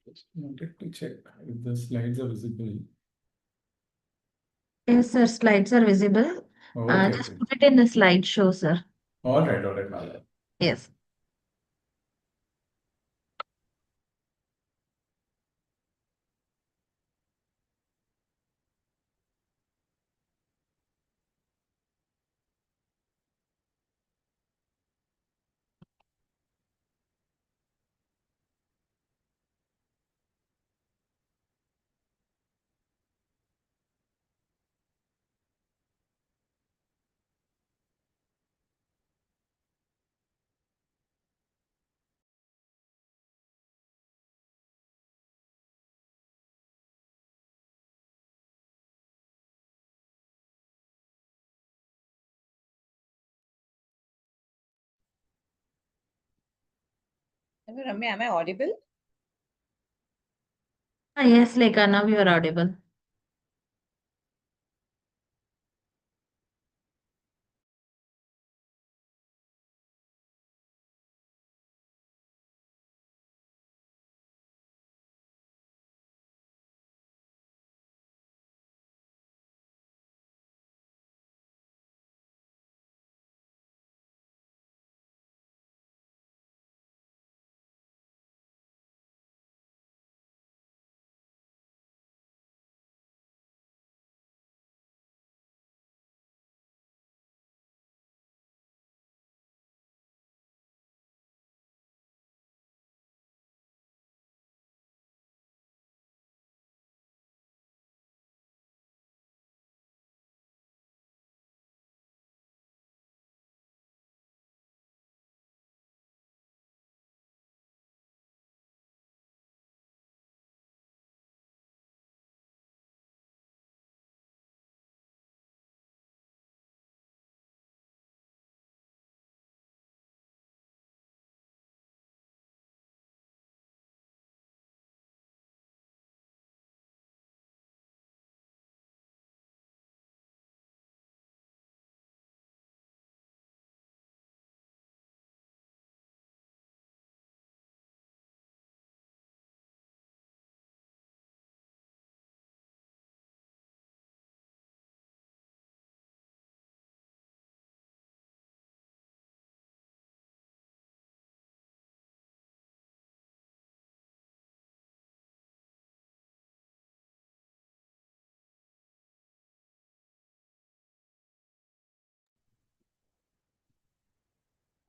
Just wanted to check if the slides are visible. Yes, sir. Slides are visible. Okay, Just okay. put it in the slideshow, sir. All right, Mala. Yes. Hello, Ramya, am I audible? Yes, Lekha, now you are audible.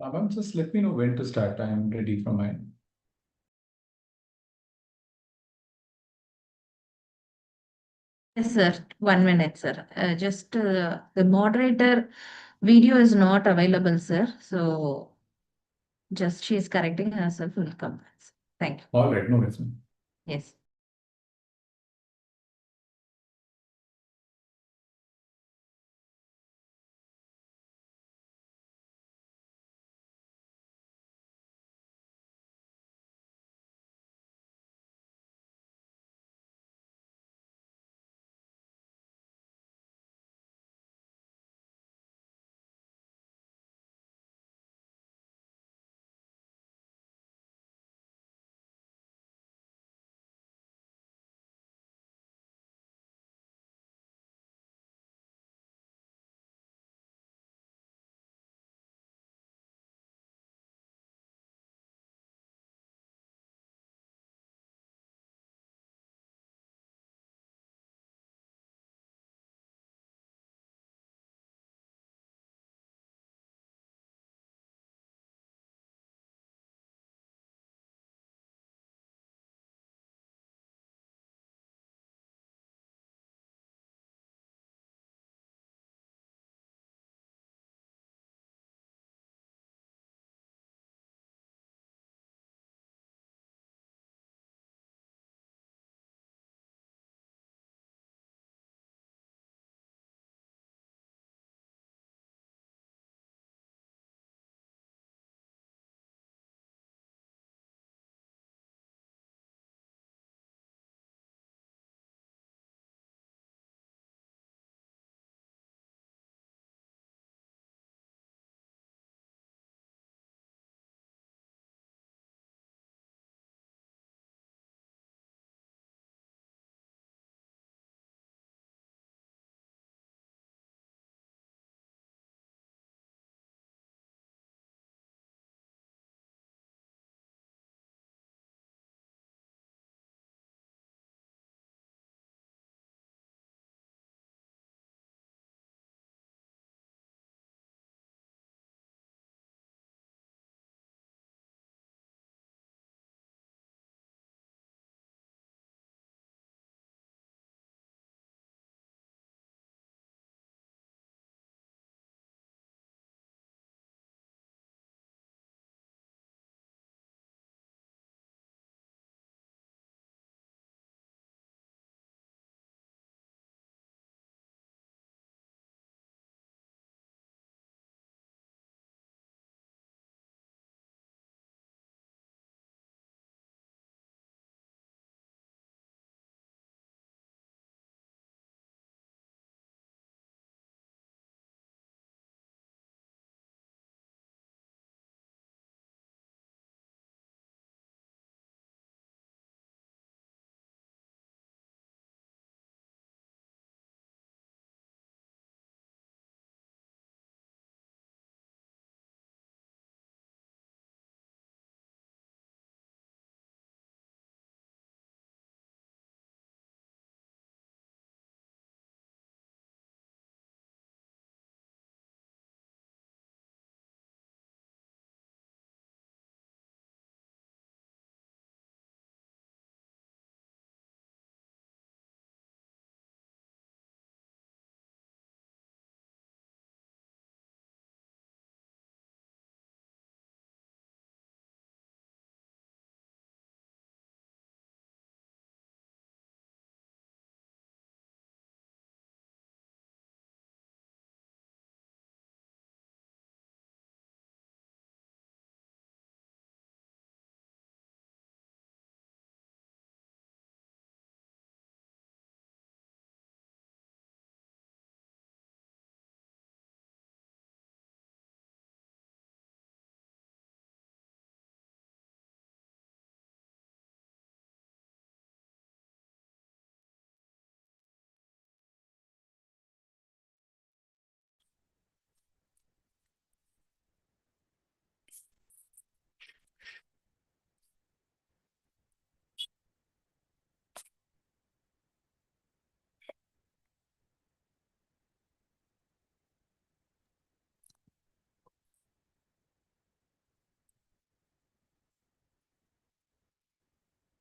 Ma'am, just let me know when to start. I am ready for mine. Yes, sir. 1 minute, sir. Just the moderator video is not available, sir. So just she is correcting herself. Will come back. Thank you. All right, no worries, ma'am. Yes.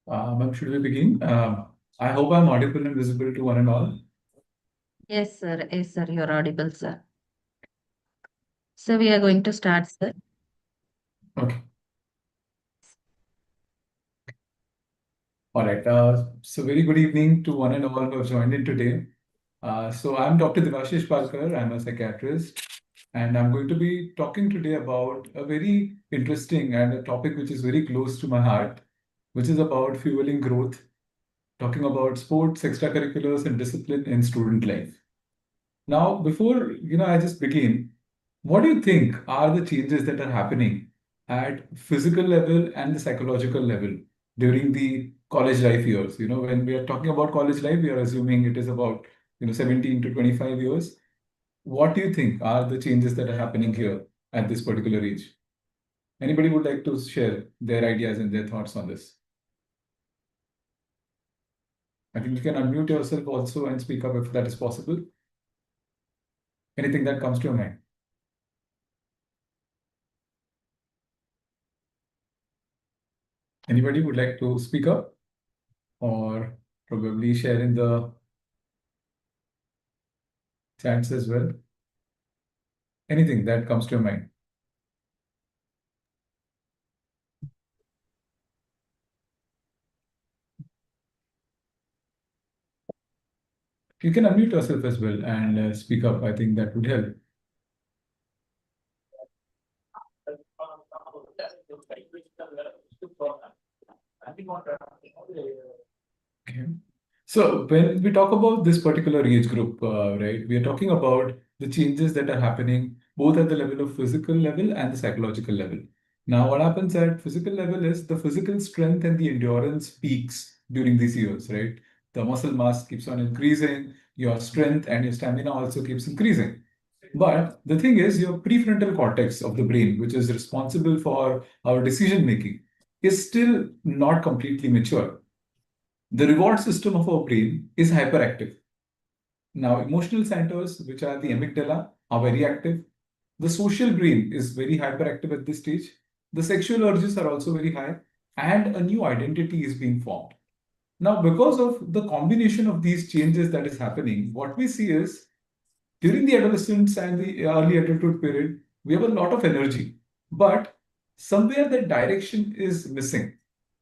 Ma'am, should we begin? I hope I'm audible and visible to one and all. Yes, sir. Yes, sir. You're audible, sir. So we are going to start, sir. Okay. All right. So very good evening to one and all who have joined in today. So I'm Dr. Devashish Parkar. I'm a psychiatrist, and I'm going to be talking today about a very interesting and a topic which is very close to my heart, which is about fueling growth, talking about sports, extracurriculars, and discipline in student life. Now, before I just begin, what do you think are the changes that are happening at physical level and the psychological level during the college life years? When we are talking about college life, we are assuming it is about 17 to 25 years. What do you think are the changes that are happening here at this particular age? Anybody would like to share their ideas and their thoughts on this? I think you can unmute yourself also and speak up if that is possible. Anything that comes to your mind. Anybody would like to speak up or probably share in the chats as well? Anything that comes to your mind. You can unmute yourself as well and speak up. I think that would help. Okay. So when we talk about this particular age group, right, we are talking about the changes that are happening both at the level of physical level and the psychological level. Now, what happens at physical level is the physical strength and the endurance peaks during these years, right? The muscle mass keeps on increasing, your strength and your stamina also keeps increasing. But the thing is, your prefrontal cortex of the brain, which is responsible for our decision making, is still not completely mature. The reward system of our brain is hyperactive. Now, emotional centers, which are the amygdala, are very active. The social brain is very hyperactive at this stage. The sexual urges are also very high, and a new identity is being formed. Now, because of the combination of these changes that is happening, what we see is during the adolescence and the early adulthood period, we have a lot of energy, but somewhere that direction is missing.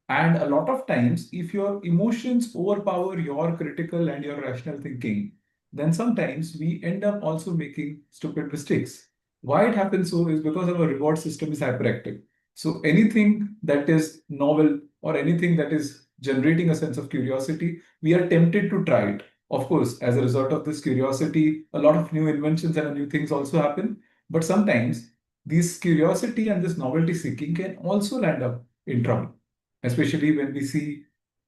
And a lot of times, if your emotions overpower your critical and your rational thinking, then sometimes we end up also making stupid mistakes. Why it happens so is because our reward system is hyperactive. So anything that is novel or anything that is generating a sense of curiosity, we are tempted to try it. Of course, as a result of this curiosity, a lot of new inventions and new things also happen. But sometimes this curiosity and this novelty seeking can also land up in trouble, especially when we see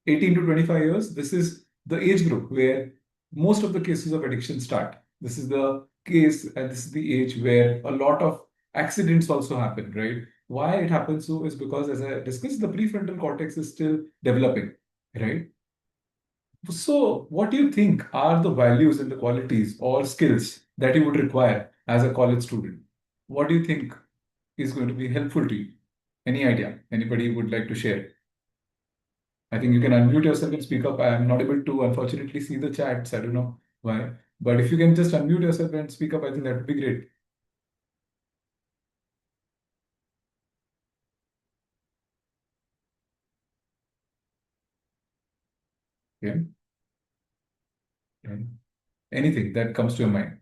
18 to 25 years. This is the age group where most of the cases of addiction start. This is the case, and this is the age where a lot of accidents also happen, right? Why it happens so is because, as I discussed, the prefrontal cortex is still developing, right? So, what do you think are the values and the qualities or skills that you would require as a college student? What do you think is going to be helpful to you? Any idea? Anybody would like to share? I think you can unmute yourself and speak up. I am not able to, unfortunately, see the chats. I don't know why. But if you can just unmute yourself and speak up, I think that would be great. Yeah. Yeah. Anything that comes to your mind.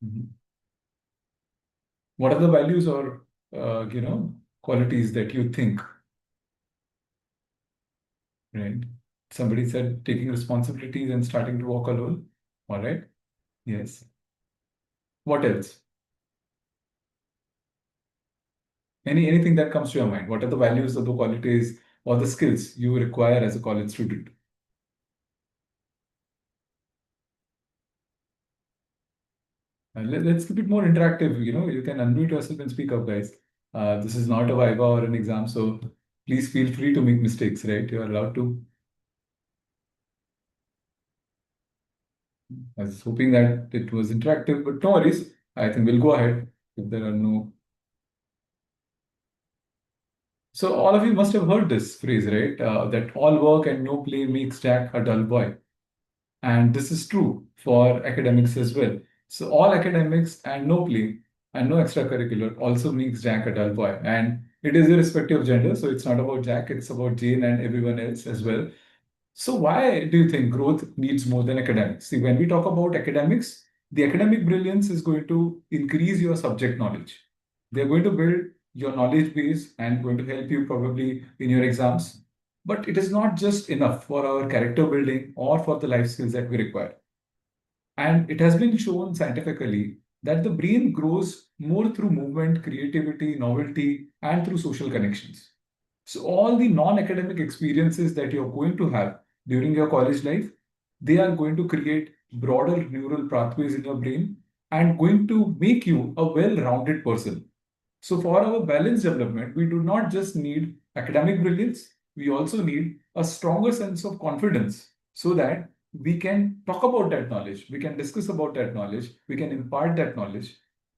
Mhm. What are the values or qualities that you think, right? Somebody said taking responsibilities and starting to walk alone. All right. Yes. What else? Anything that comes to your mind? What are the values or the qualities or the skills you require as a college student? Let's keep it more interactive. You can unmute yourself and speak up, guys. This is not a viva or an exam, so please feel free to make mistakes, right? You're allowed to. I was hoping that it was interactive, but no worries. I think we'll go ahead if there are no. So all of you must have heard this phrase, right? That all work and no play makes Jack a dull boy. And this is true for academics as well. So all academics and no play and no extracurricular also makes Jack a dull boy. And it is irrespective of gender. So it's not about Jack, it's about Jane and everyone else as well. So why do you think growth needs more than academics? See, when we talk about academics, the academic brilliance is going to increase your subject knowledge. They're going to build your knowledge base and going to help you probably in your exams. But it is not just enough for our character building or for the life skills that we require. And it has been shown scientifically that the brain grows more through movement, creativity, novelty, and through social connections. So all the non-academic experiences that you're going to have during your college life, they are going to create broader neural pathways in your brain and going to make you a well-rounded person. So for our balanced development, we do not just need academic brilliance, we also need a stronger sense of confidence so that we can talk about that knowledge, we can discuss about that knowledge, we can impart that knowledge,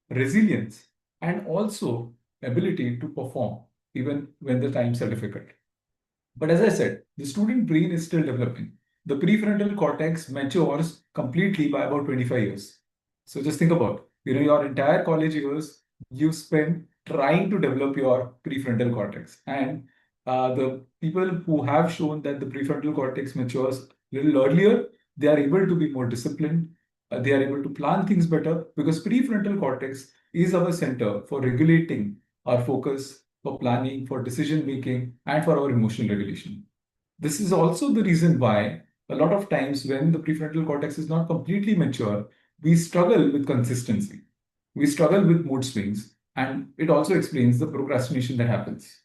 resilience, and also ability to perform even when the times are difficult. But as I said, the student brain is still developing. The prefrontal cortex matures completely by about 25 years. So just think about, your entire college years you spend trying to develop your prefrontal cortex. And the people who have shown that the prefrontal cortex matures a little earlier, they are able to be more disciplined. They are able to plan things better because prefrontal cortex is our center for regulating our focus, for planning, for decision making, and for our emotional regulation. This is also the reason why a lot of times when the prefrontal cortex is not completely mature, we struggle with consistency. We struggle with mood swings, and it also explains the procrastination that happens.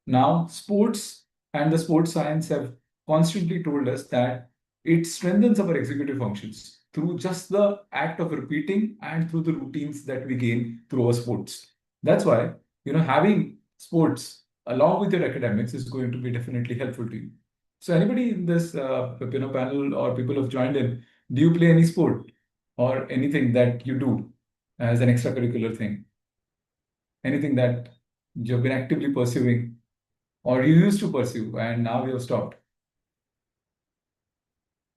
Now, sports and the sports science have constantly told us that it strengthens our executive functions through just the act of repeating and through the routines that we gain through our sports. That's why, having sports along with your academics is going to be definitely helpful to you. So anybody in this panel or people who have joined in, do you play any sport or anything that you do as an extracurricular thing? Anything that you've been actively pursuing or you used to pursue and now you have stopped?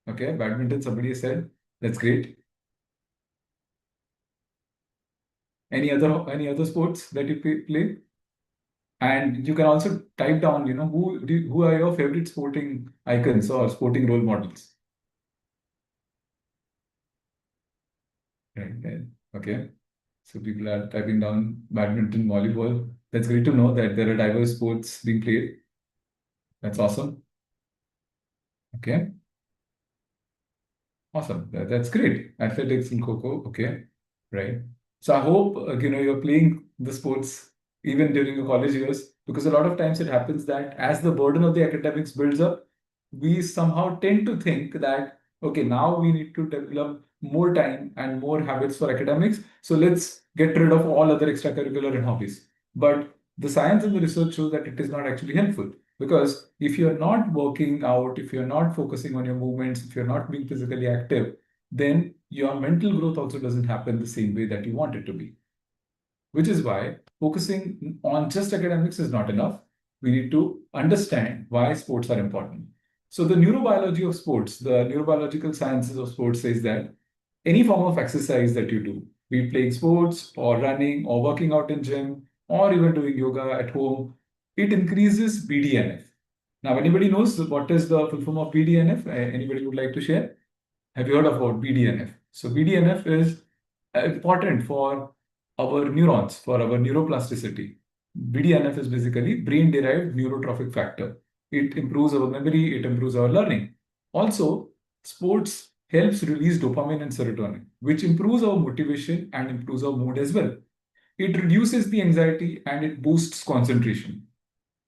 Okay, badminton, somebody has said. That's great. Any other sports that you play? And you can also type down, who are your favorite sporting icons or sporting role models? Right. Okay. So people are typing down badminton, volleyball. That's great to know that there are diverse sports being played. That's awesome. Okay. Awesome. That's great. Athletics and Kho. Okay. Right. So I hope, you're playing the sports even during your college years, because a lot of times it happens that as the burden of the academics builds up, we somehow tend to think that, okay, now we need to develop more time and more habits for academics. So let's get rid of all other extracurricular and hobbies. But the science and the research shows that it is not actually helpful. Because if you're not working out, if you're not focusing on your movements, if you're not being physically active, then your mental growth also doesn't happen the same way that you want it to be. Which is why focusing on just academics is not enough. We need to understand why sports are important. So the neurobiology of sports, the neurobiological sciences of sports says that any form of exercise that you do, be it playing sports or running or working out in gym or even doing yoga at home, it increases BDNF. Now, anybody knows what is the full form of BDNF? Anybody would like to share? Have you heard about BDNF? So BDNF is important for our neurons, for our neuroplasticity. BDNF is basically brain-derived neurotrophic factor. It improves our memory, it improves our learning. Also, sports helps release dopamine and serotonin, which improves our motivation and improves our mood as well. It reduces the anxiety and it boosts concentration.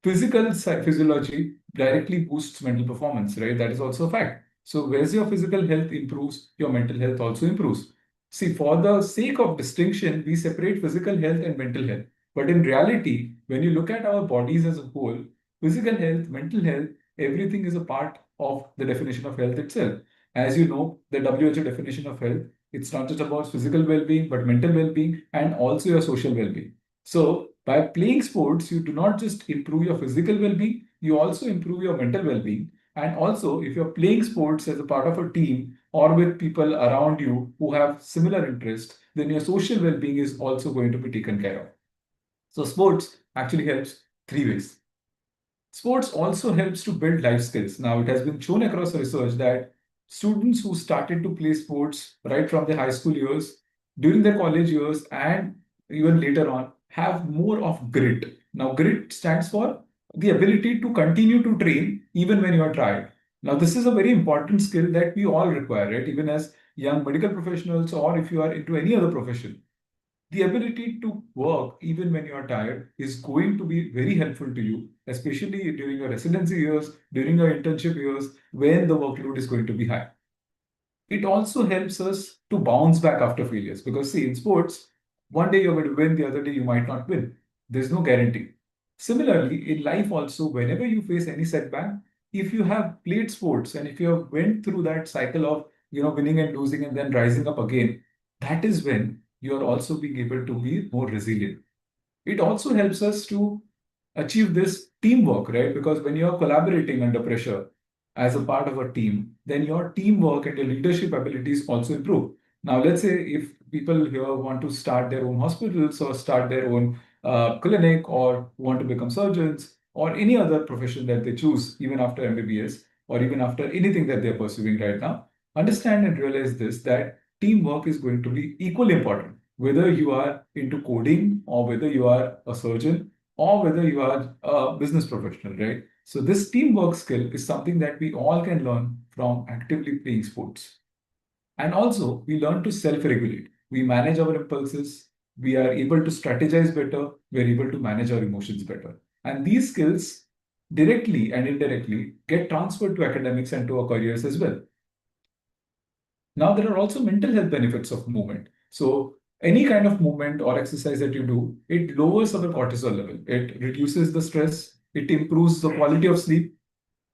Physical physiology directly boosts mental performance, right? That is also a fact. So, whereas your physical health improves, your mental health also improves. See, for the sake of distinction, we separate physical health and mental health. But in reality, when you look at our bodies as a whole, physical health, mental health, everything is a part of the definition of health itself. As you know, the WHO definition of health, it's not just about physical well being, but mental well being and also your social well being. So, By playing sports, you do not just improve your physical well-being, you also improve your mental well-being. And also, if you're playing sports as a part of a team or with people around you who have similar interests, then your social well-being is also going to be taken care of. So sports actually helps three ways. Sports also helps to build life skills. Now, it has been shown across research that students who started to play sports right from their high school years, during their college years, and even later on, have more of grit. Now, grit stands for the ability to continue to train even when you are tired. Now, this is a very important skill that we all require, right? Even as young medical professionals, or if you are into any other profession, the ability to work even when you are tired is going to be very helpful to you, especially during your residency years, during your internship years, when the workload is going to be high. It also helps us to bounce back after failures because, see, in sports, one day you're going to win, the other day you might not win. There's no guarantee. Similarly, in life also, whenever you face any setback, if you have played sports and if you have went through that cycle of winning and losing and then rising up again, that is when you are also being able to be more resilient. It also helps us to achieve this teamwork, right? Because when you're collaborating under pressure as a part of a team, then your teamwork and your leadership abilities also improve. Now, let's say if people here want to start their own hospitals or start their own clinic or want to become surgeons or any other profession that they choose, even after MBBS or even after anything that they're pursuing right now, understand and realize this that teamwork is going to be equally important whether you are into coding or whether you are a surgeon or whether you are a business professional, right? So this teamwork skill is something that we all can learn from actively playing sports. And also, we learn to self-regulate. We manage our impulses. We are able to strategize better. We are able to manage our emotions better. And these skills directly and indirectly get transferred to academics and to our careers as well. Now, there are also mental health benefits of movement. So, any kind of movement or exercise that you do, it lowers our cortisol level. It reduces the stress. It improves the quality of sleep.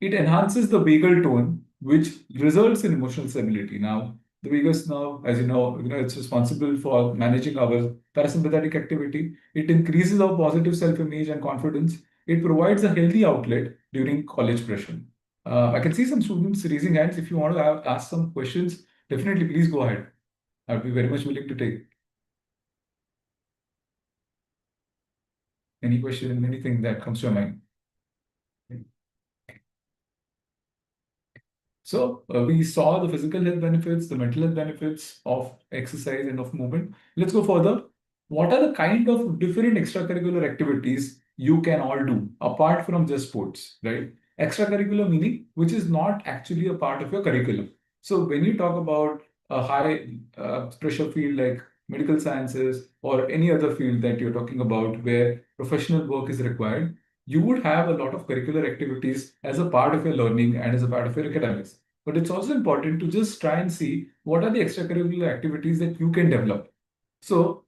It enhances the vagal tone, which results in emotional stability. Now, the vagus nerve, as it's responsible for managing our parasympathetic activity. It increases our positive self-image and confidence. It provides a healthy outlet during college pressure. I can see some students raising hands. If you want to ask some questions, definitely please go ahead. I'd be very much willing to take any question, anything that comes to your mind. So we saw the physical health benefits, the mental health benefits of exercise and of movement. Let's go further. What are the kind of different extracurricular activities you can all do apart from just sports, right? Extracurricular meaning which is not actually a part of your curriculum. So when you talk about a high pressure field like medical sciences or any other field that you're talking about where professional work is required, you would have a lot of curricular activities as a part of your learning and as a part of your academics. But it's also important to just try and see what are the extracurricular activities that you can develop. So,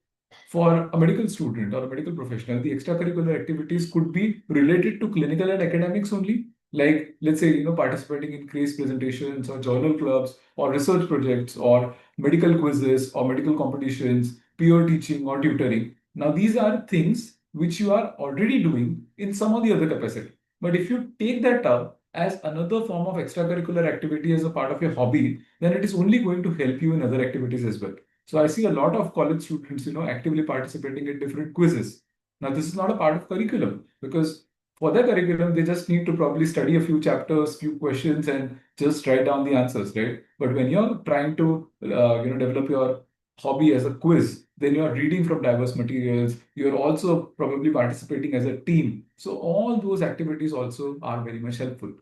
for a medical student or a medical professional, the extracurricular activities could be related to clinical and academics only. Like, let's say, participating in case presentations or journal clubs or research projects or medical quizzes or medical competitions, peer teaching or tutoring. Now, these are things which you are already doing in some of the other capacity. But if you take that up as another form of extracurricular activity as a part of your hobby, then it is only going to help you in other activities as well. So I see a lot of college students, actively participating in different quizzes. Now, this is not a part of curriculum because for their curriculum, they just need to probably study a few chapters, few questions, and just write down the answers, right? But when you're trying to, develop your hobby as a quiz, then you're reading from diverse materials. You're also probably participating as a team. So all those activities also are very much helpful.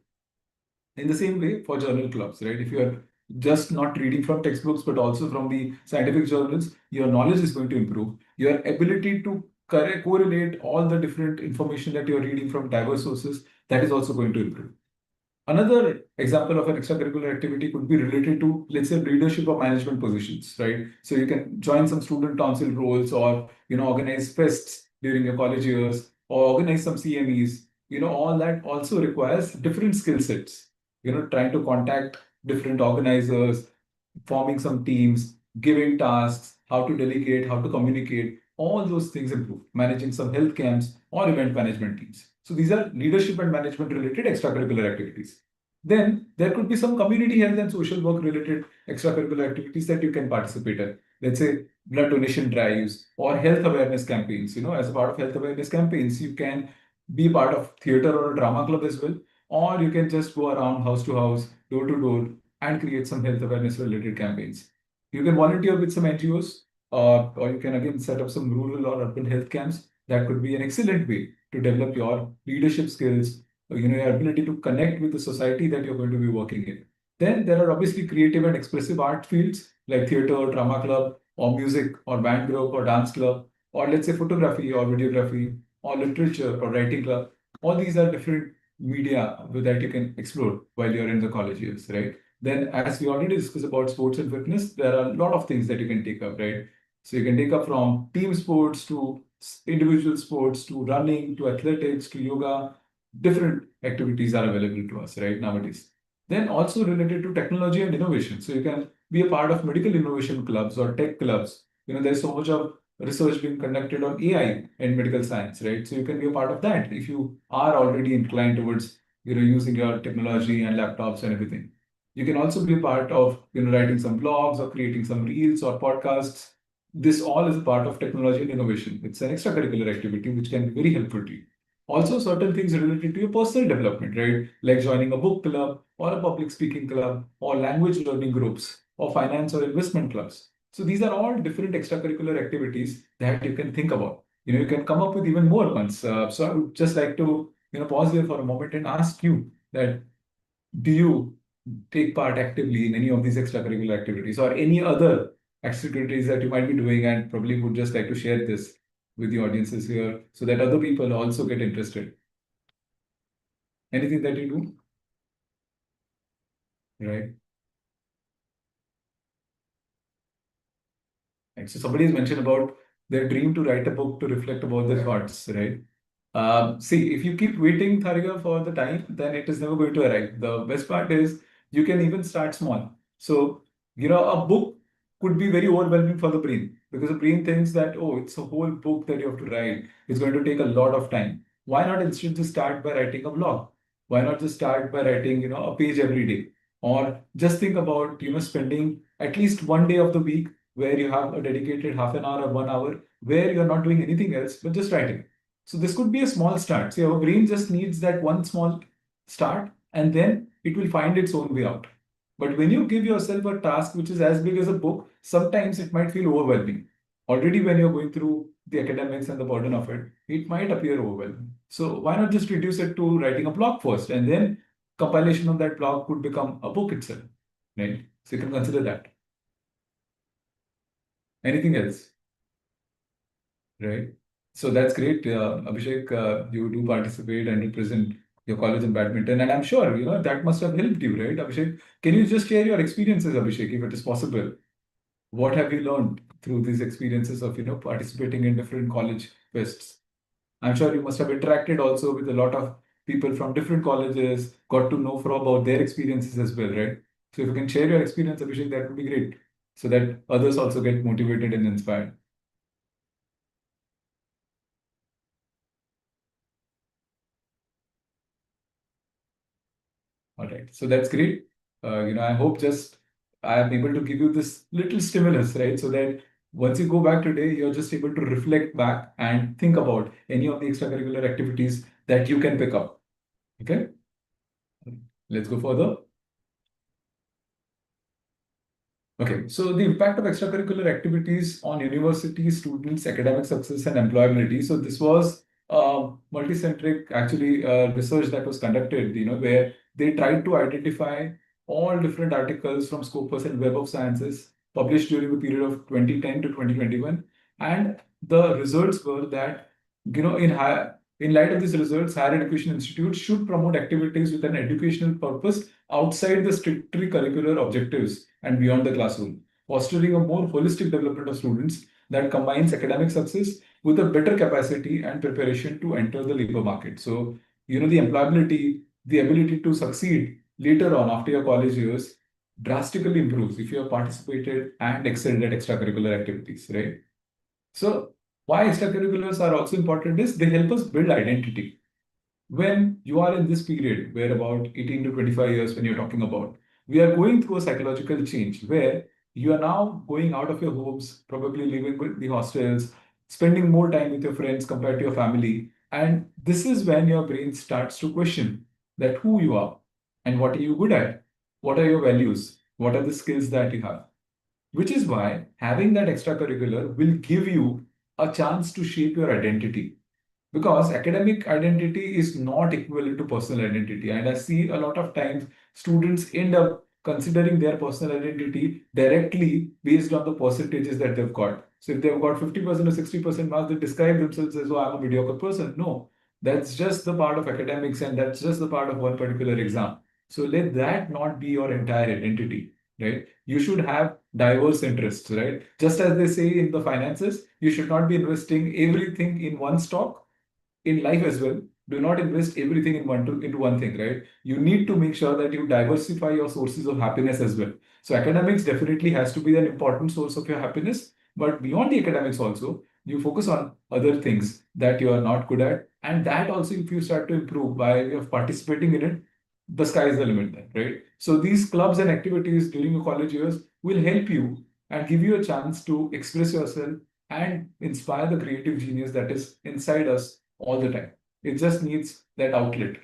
In the same way for journal clubs, right? If you're just not reading from textbooks, but also from the scientific journals, your knowledge is going to improve. Your ability to correlate all the different information that you're reading from diverse sources, that is also going to improve. Another example of an extracurricular activity could be related to, let's say, leadership or management positions, right? So you can join some student council roles or, organize fests during your college years or organize some CMEs. All that also requires different skill sets, trying to contact different organizers, forming some teams, giving tasks, how to delegate, how to communicate, all those things improve. Managing some health camps or event management teams. So these are leadership and management related extracurricular activities. Then there could be some community health and social work related extracurricular activities that you can participate in. Let's say blood donation drives or health awareness campaigns. As a part of health awareness campaigns, you can be part of theater or a drama club as well, or you can just go around house to house, door to door, and create some health awareness related campaigns. You can volunteer with some NGOs, or you can again set up some rural or urban health camps. That could be an excellent way to develop your leadership skills, your ability to connect with the society that you're going to be working in. Then there are obviously creative and expressive art fields like theater, or drama club, or music, or band group, or dance club, or let's say photography, or videography, or literature, or writing club. All these are different media that you can explore while you're in the college years, right? Then, as we already discussed about sports and fitness, there are a lot of things that you can take up, right? So you can take up from team sports to individual sports to running to athletics to yoga. Different activities are available to us right nowadays. Then also related to technology and innovation. So you can be a part of medical innovation clubs or tech clubs. There's so much of research being conducted on AI and medical science, right? So you can be a part of that if you are already inclined towards using your technology and laptops and everything. You can also be a part of writing some blogs or creating some reels or podcasts. This all is a part of technology and innovation. It's an extracurricular activity which can be very helpful to you. Also, certain things related to your personal development, right? Like joining a book club or a public speaking club or language learning groups or finance or investment clubs. So these are all different extracurricular activities that you can think about. You can come up with even more ones. So I would just like to pause here for a moment and ask you that, do you take part actively in any of these extracurricular activities or any other activities that you might be doing, and probably would just like to share this with the audiences here so that other people also get interested? Anything that you do, right? Right. So somebody has mentioned about their dream to write a book to reflect about their thoughts, right? See, if you keep waiting, Thariga, for the time, then it is never going to arrive. The best part is you can even start small. So, a book could be very overwhelming for the brain because the brain thinks that, oh, it's a whole book that you have to write. It's going to take a lot of time. Why not instead just start by writing a blog? Why not just start by writing, a page every day? Or just think about, spending at least one day of the week where you have a dedicated half an hour or 1 hour where you're not doing anything else but just writing. So this could be a small start. See, our brain just needs that one small start and then it will find its own way out. But when you give yourself a task which is as big as a book, sometimes it might feel overwhelming. Already when you're going through the academics and the burden of it, it might appear overwhelming. So why not just reduce it to writing a blog first, and then compilation of that blog could become a book itself, right? So you can consider that. Anything else? Right. So that's great. Abhishek, you do participate and represent your college in badminton. And I'm sure, that must have helped you, right, Abhishek? Can you just share your experiences, Abhishek, if it is possible? What have you learned through these experiences of, participating in different college fests? I'm sure you must have interacted also with a lot of people from different colleges, got to know from about their experiences as well, right? So if you can share your experience, Abhishek, that would be great, so that others also get motivated and inspired. All right. So that's great. I hope just I am able to give you this little stimulus, right? So that once you go back today, you're just able to reflect back and think about any of the extracurricular activities that you can pick up. Okay. Let's go further. Okay, so the impact of extracurricular activities on university students' academic success and employability. So this was multicentric, actually, research that was conducted, where they tried to identify all different articles from Scopus and Web of Sciences published during the period of 2010 to 2021. And the results were that, in light of these results, higher education institutes should promote activities with an educational purpose outside the strictly curricular objectives and beyond the classroom, fostering a more holistic development of students that combines academic success with a better capacity and preparation to enter the labor market. So, the employability, the ability to succeed later on after your college years drastically improves if you have participated and excelled at extracurricular activities, right? So why extracurriculars are also important is they help us build identity. When you are in this period where about 18 to 25 years when you're talking about, we are going through a psychological change where you are now going out of your homes, probably living with the hostels, spending more time with your friends compared to your family. And this is when your brain starts to question that who you are and what are you good at? What are your values? What are the skills that you have? Which is why having that extracurricular will give you a chance to shape your identity, because academic identity is not equivalent to personal identity. And I see a lot of times students end up considering their personal identity directly based on the percentages that they've got. So if they've got 50% or 60% marks, they describe themselves as, oh, I'm a mediocre person. No, that's just the part of academics and that's just the part of one particular exam. So let that not be your entire identity, right? You should have diverse interests, right? Just as they say in the finances, you should not be investing everything in one stock. In life as well, do not invest everything into one thing, right? You need to make sure that you diversify your sources of happiness as well. So academics definitely has to be an important source of your happiness, but beyond the academics also, you focus on other things that you are not good at, and that also, if you start to improve by way of participating in it, the sky is the limit then, right? So these clubs and activities during your college years will help you and give you a chance to express yourself and inspire the creative genius that is inside us all the time. It just needs that outlet.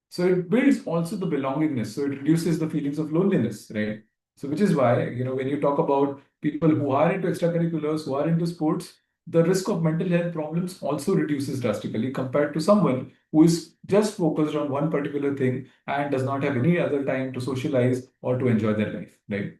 So it builds also the belongingness. So it reduces the feelings of loneliness, right? So which is why, when you talk about people who are into extracurriculars, who are into sports, the risk of mental health problems also reduces drastically compared to someone who is just focused on one particular thing and does not have any other time to socialize or to enjoy their life, right?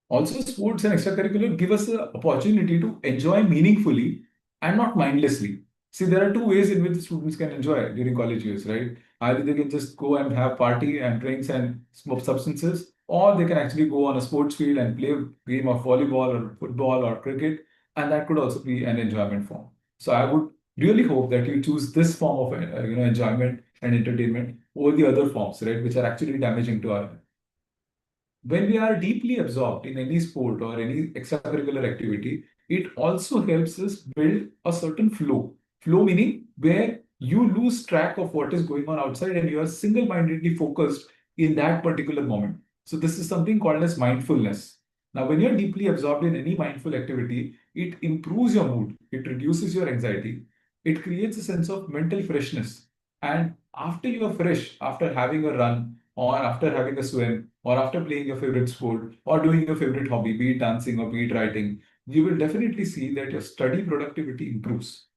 Also, sports and extracurricular give us the opportunity to enjoy meaningfully and not mindlessly. See, there are two ways in which the students can enjoy during college years, right? Either they can just go and have party and drinks and smoke substances, or they can actually go on a sports field and play a game of volleyball or football or cricket, and that could also be an enjoyment form. So I would really hope that you choose this form of enjoyment and entertainment over the other forms, right, which are actually damaging to our. When we are deeply absorbed in any sport or any extracurricular activity, it also helps us build a certain flow. Flow meaning where you lose track of what is going on outside and you are single-mindedly focused in that particular moment. So this is something called as mindfulness. Now, when you're deeply absorbed in any mindful activity, it improves your mood, it reduces your anxiety, it creates a sense of mental freshness. And after you are fresh, after having a run, or after having a swim, or after playing your favorite sport, or doing your favorite hobby, be it dancing or be it writing, you will definitely see that your study productivity improves.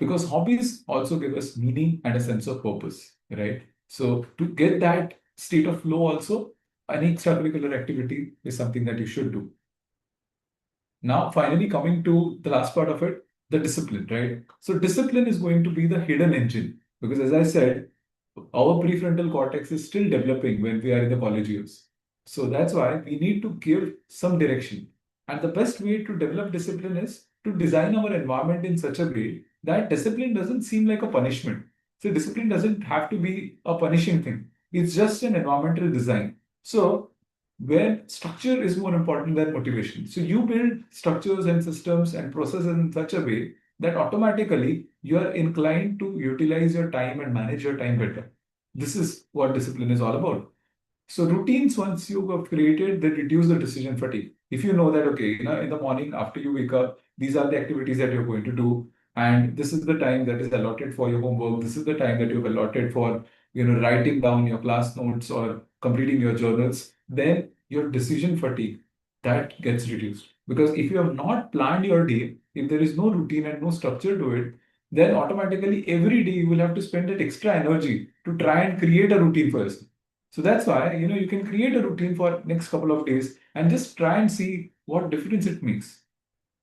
Because hobbies also give us meaning and a sense of purpose, right? So to get that state of flow also, any extracurricular activity is something that you should do. Now, finally, coming to the last part of it, the discipline, right? So discipline is going to be the hidden engine because, as I said, our prefrontal cortex is still developing when we are in the college years. So that's why we need to give some direction. And the best way to develop discipline is to design our environment in such a way that discipline doesn't seem like a punishment. So discipline doesn't have to be a punishing thing. It's just an environmental design. So where structure is more important than motivation. So you build structures and systems and processes in such a way that automatically you are inclined to utilize your time and manage your time better. This is what discipline is all about. So routines, once you have created, they reduce the decision fatigue. If you know that, okay, in the morning after you wake up, these are the activities that you're going to do, and this is the time that is allotted for your homework. This is the time that you've allotted for, writing down your class notes or completing your journals. Then your decision fatigue that gets reduced. Because if you have not planned your day, if there is no routine and no structure to it, then automatically every day you will have to spend that extra energy to try and create a routine for yourself. So that's why, you can create a routine for next couple of days and just try and see what difference it makes.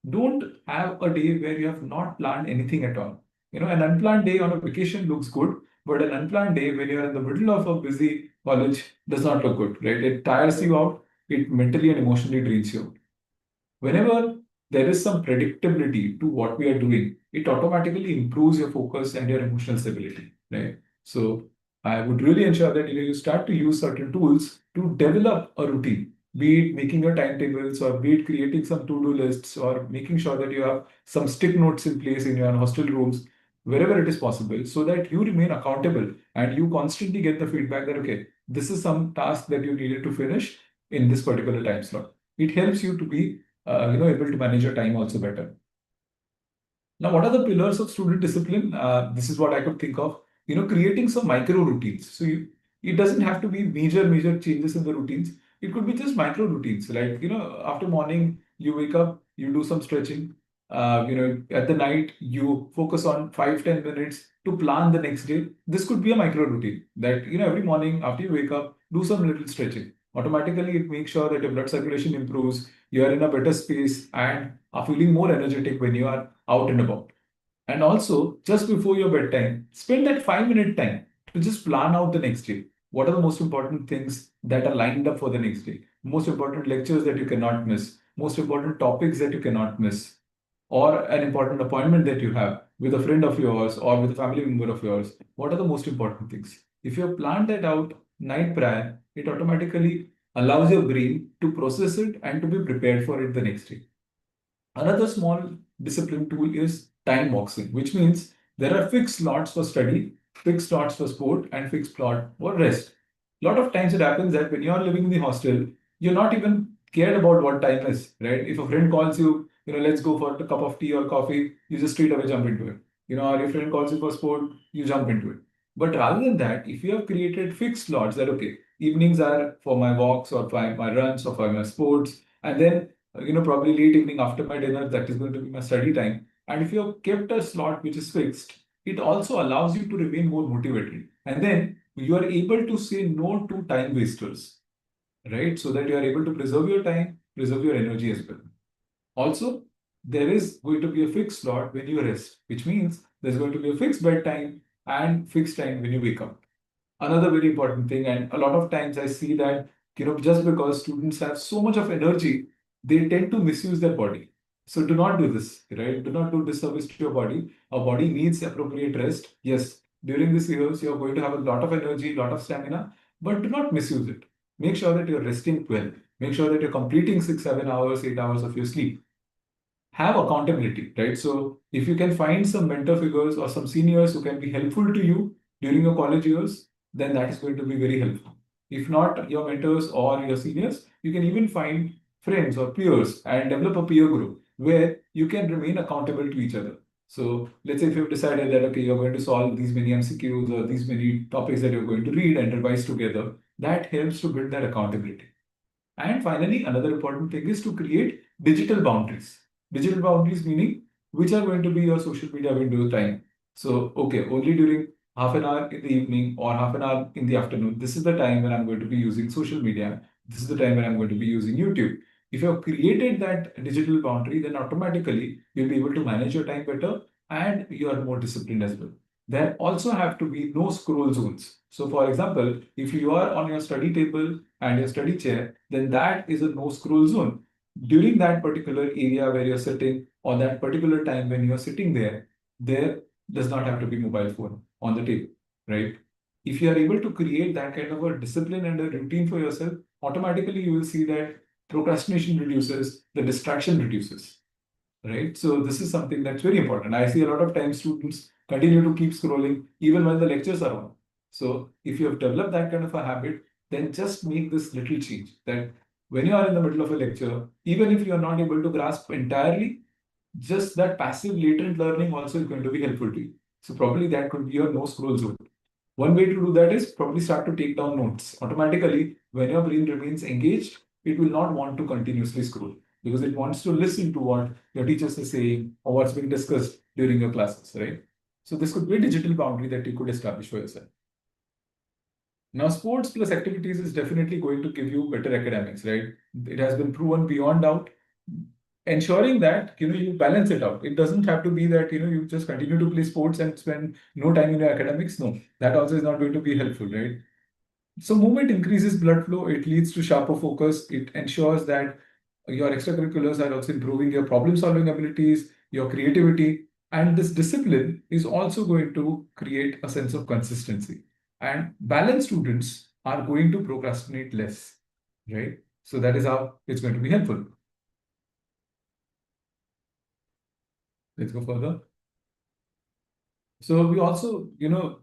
Don't have a day where you have not planned anything at all. An unplanned day on a vacation looks good, but an unplanned day when you're in the middle of a busy college does not look good, right? It tires you out, it mentally and emotionally drains you. Whenever there is some predictability to what we are doing, it automatically improves your focus and your emotional stability, right? So I would really ensure that you start to use certain tools to develop a routine, be it making your timetables or be it creating some to-do lists or making sure that you have some stick notes in place in your hostel rooms, wherever it is possible, so that you remain accountable and you constantly get the feedback that, okay, this is some task that you needed to finish in this particular time slot. It helps you to be able to manage your time also better. Now, what are the pillars of student discipline? This is what I could think of. Creating some micro routines. So it doesn't have to be major changes in the routines. It could be just micro routines. Like, after morning, you wake up, you do some stretching. At the night, you focus on 5-10 minutes to plan the next day. This could be a micro routine that, every morning after you wake up, do some little stretching. Automatically, it makes sure that your blood circulation improves, you are in a better space, and are feeling more energetic when you are out and about. And also, just before your bedtime, spend that 5-minute time to just plan out the next day. What are the most important things that are lined up for the next day? Most important lectures that you cannot miss, most important topics that you cannot miss, or an important appointment that you have with a friend of yours or with a family member of yours. What are the most important things? If you have planned that out night prior, it automatically allows your brain to process it and to be prepared for it the next day. Another small discipline tool is time boxing, which means there are fixed slots for study, fixed slots for sport, and fixed slot for rest. A lot of times it happens that when you're living in the hostel, you're not even cared about what time is, right? If a friend calls you, let's go for a cup of tea or coffee, you just straight away jump into it. Or your friend calls you for sport, you jump into it. But rather than that, if you have created fixed slots that, okay, evenings are for my walks or for my runs or for my sports, and then probably late evening after my dinner, that is going to be my study time. And if you have kept a slot which is fixed, it also allows you to remain more motivated. And then you are able to say no to time wasters, right? So that you are able to preserve your time, preserve your energy as well. Also, there is going to be a fixed slot when you rest, which means there's going to be a fixed bedtime and fixed time when you wake up. Another very important thing, and a lot of times I see that, just because students have so much of energy, they tend to misuse their body. So do not do this, right? Do not do disservice to your body. Our body needs appropriate rest. Yes, during this years, you're going to have a lot of energy, a lot of stamina, but do not misuse it. Make sure that you're resting well. Make sure that you're completing 6, 7 hours, 8 hours of your sleep. Have accountability, right? So if you can find some mentor figures or some seniors who can be helpful to you during your college years, then that is going to be very helpful. If not your mentors or your seniors, you can even find friends or peers and develop a peer group where you can remain accountable to each other. So let's say if you've decided that, okay, you're going to solve these many MCQs or these many topics that you're going to read and revise together, that helps to build that accountability. And finally, another important thing is to create digital boundaries. Digital boundaries meaning which are going to be your social media window time. So, okay, only during half an hour in the evening or half an hour in the afternoon, this is the time when I'm going to be using social media. This is the time when I'm going to be using YouTube. If you have created that digital boundary, then automatically you'll be able to manage your time better and you are more disciplined as well. There also have to be no scroll zones. So, for example, if you are on your study table and your study chair, then that is a no scroll zone. During that particular area where you're sitting, or that particular time when you're sitting there does not have to be mobile phone on the table, right? If you are able to create that kind of a discipline and a routine for yourself, automatically you will see that procrastination reduces, the distraction reduces, right? So this is something that's very important. I see a lot of times students continue to keep scrolling even while the lectures are on. So if you have developed that kind of a habit, then just make this little change that when you are in the middle of a lecture, even if you are not able to grasp entirely, just that passive latent learning also is going to be helpful to you. So probably that could be your no scroll zone. One way to do that is probably start to take down notes. Automatically, when your brain remains engaged, it will not want to continuously scroll because it wants to listen to what your teachers are saying or what's being discussed during your classes, right? So this could be a digital boundary that you could establish for yourself. Now, sports plus activities is definitely going to give you better academics, right? It has been proven beyond doubt. Ensuring that you balance it out. It doesn't have to be that you just continue to play sports and spend no time in your academics. No, that also is not going to be helpful, right? So movement increases blood flow. It leads to sharper focus. It ensures that your extracurriculars are also improving your problem-solving abilities, your creativity, and this discipline is also going to create a sense of consistency. And balanced students are going to procrastinate less, right? So that is how it's going to be helpful. Let's go further. So we also,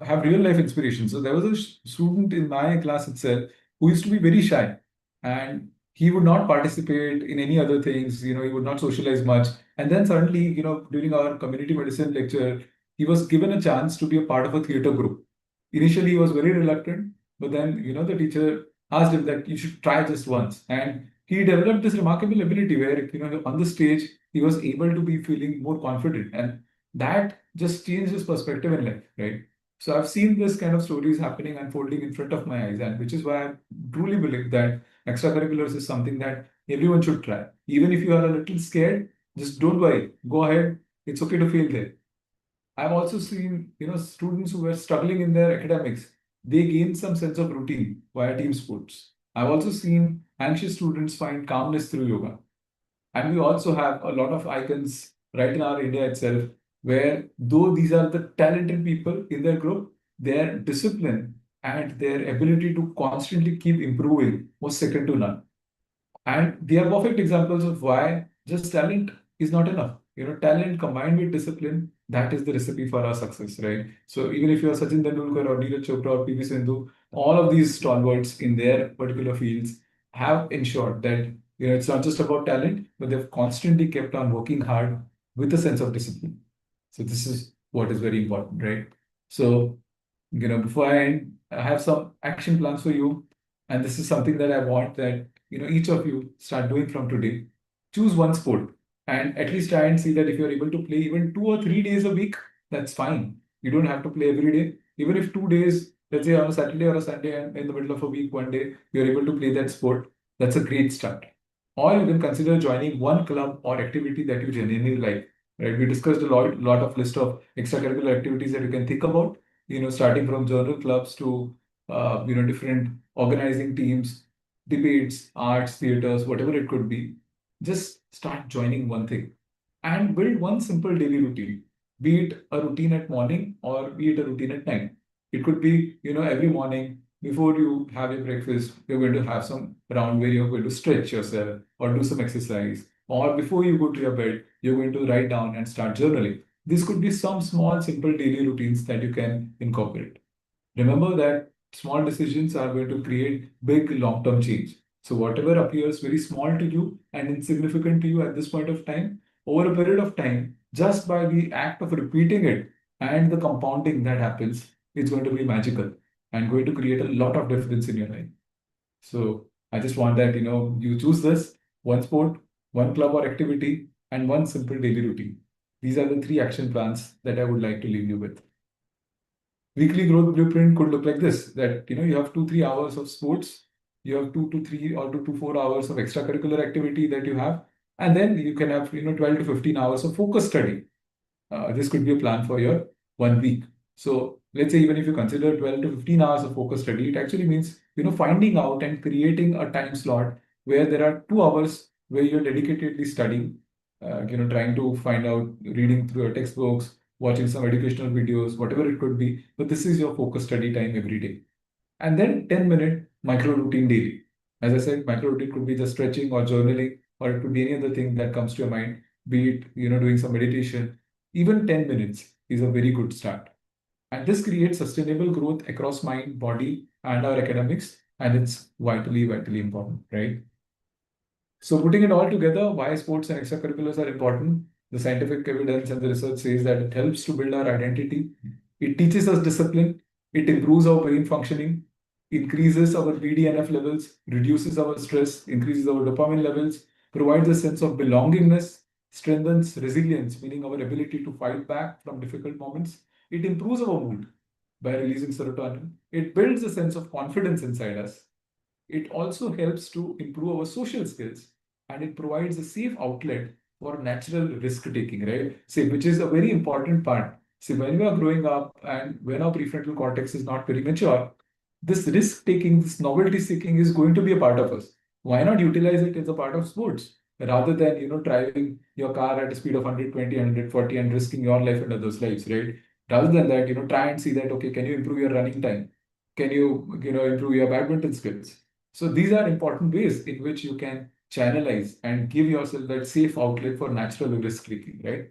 have real life inspiration. So there was a student in my class itself who used to be very shy, and he would not participate in any other things. He would not socialize much. And then suddenly, during our community medicine lecture, he was given a chance to be a part of a theater group. Initially, he was very reluctant, but then, the teacher asked him that you should try just once. And he developed this remarkable ability where, on the stage, he was able to be feeling more confident. And that just changed his perspective in life, right? So I've seen this kind of stories happening, unfolding in front of my eyes, and which is why I truly believe that extracurriculars is something that everyone should try. Even if you are a little scared, just don't worry. Go ahead. It's okay to fail there. I've also seen, students who were struggling in their academics, they gain some sense of routine via team sports. I've also seen anxious students find calmness through yoga. And we also have a lot of icons right in our India itself, where though these are the talented people in their group, their discipline and their ability to constantly keep improving was second to none. And they are perfect examples of why just talent is not enough. Talent combined with discipline, that is the recipe for our success, right? So even if you are Sachin Tendulkar or Neeraj Chopra or PV Sindhu, all of these stalwarts in their particular fields have ensured that it's not just about talent, but they've constantly kept on working hard with a sense of discipline. So this is what is very important, right? So before I end, I have some action plans for you. And this is something that I want that, each of you start doing from today. Choose one sport and at least try and see that if you're able to play even 2 or 3 days a week, that's fine. You don't have to play every day. Even if 2 days, let's say on a Saturday or a Sunday and in the middle of a week, one day, you're able to play that sport, that's a great start. Or you can consider joining one club or activity that you genuinely like. Right? We discussed a lot of list of extracurricular activities that you can think about, starting from journal clubs to different organizing teams, debates, arts, theaters, whatever it could be. Just start joining one thing and build one simple daily routine, be it a routine at morning or be it a routine at night. It could be, every morning before you have your breakfast, you're going to have some round where you're going to stretch yourself or do some exercise. Or before you go to your bed, you're going to write down and start journaling. This could be some small, simple daily routines that you can incorporate. Remember that small decisions are going to create big long-term change. So whatever appears very small to you and insignificant to you at this point of time, over a period of time, just by the act of repeating it and the compounding that happens, it's going to be magical and going to create a lot of difference in your life. So I just want that, you choose this one sport, one club or activity, and one simple daily routine. These are the 3 action plans that I would like to leave you with. Weekly growth blueprint could look like this, that you have 2-3 hours of sports, you have 2 to 3 or 2 to 4 hours of extracurricular activity that you have, and then you can have 12 to 15 hours of focus study. This could be a plan for your 1 week. So let's say even if you consider 12 to 15 hours of focus study, it actually means finding out and creating a time slot where there are 2 hours where you're dedicatedly studying, trying to find out, reading through your textbooks, watching some educational videos, whatever it could be. But this is your focus study time every day. And then 10-minute micro routine daily. As I said, micro routine could be just stretching or journaling, or it could be any other thing that comes to your mind, be it, doing some meditation. Even 10 minutes is a very good start. And this creates sustainable growth across mind, body, and our academics. And it's vitally, vitally important, right? So putting it all together, why sports and extracurriculars are important. The scientific evidence and the research says that it helps to build our identity. It teaches us discipline. It improves our brain functioning, increases our BDNF levels, reduces our stress, increases our dopamine levels, provides a sense of belongingness, strengthens resilience, meaning our ability to fight back from difficult moments. It improves our mood by releasing serotonin. It builds a sense of confidence inside us. It also helps to improve our social skills, and it provides a safe outlet for natural risk taking, right? See, which is a very important part. See, when we are growing up and when our prefrontal cortex is not very mature, this risk taking, this novelty seeking is going to be a part of us. Why not utilize it as a part of sports rather than, driving your car at a speed of 120, 140 and risking your life and others' lives, right? Rather than that, try and see that, okay, can you improve your running time? Can you, improve your badminton skills? So these are important ways in which you can channelize and give yourself that safe outlet for natural risk taking, right?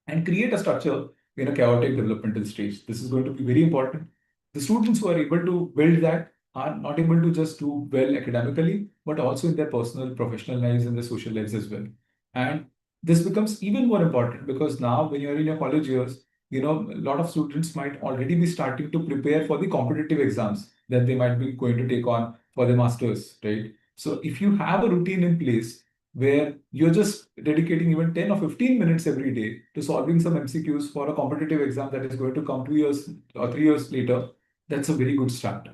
And create a structure in a chaotic developmental stage. This is going to be very important. The students who are able to build that are not able to just do well academically, but also in their personal, professional lives and their social lives as well. And this becomes even more important because now, when you're in your college years, a lot of students might already be starting to prepare for the competitive exams that they might be going to take on for their masters, right? So if you have a routine in place where you're just dedicating even 10 or 15 minutes every day to solving some MCQs for a competitive exam that is going to come 2 years or 3 years later, that's a very good start.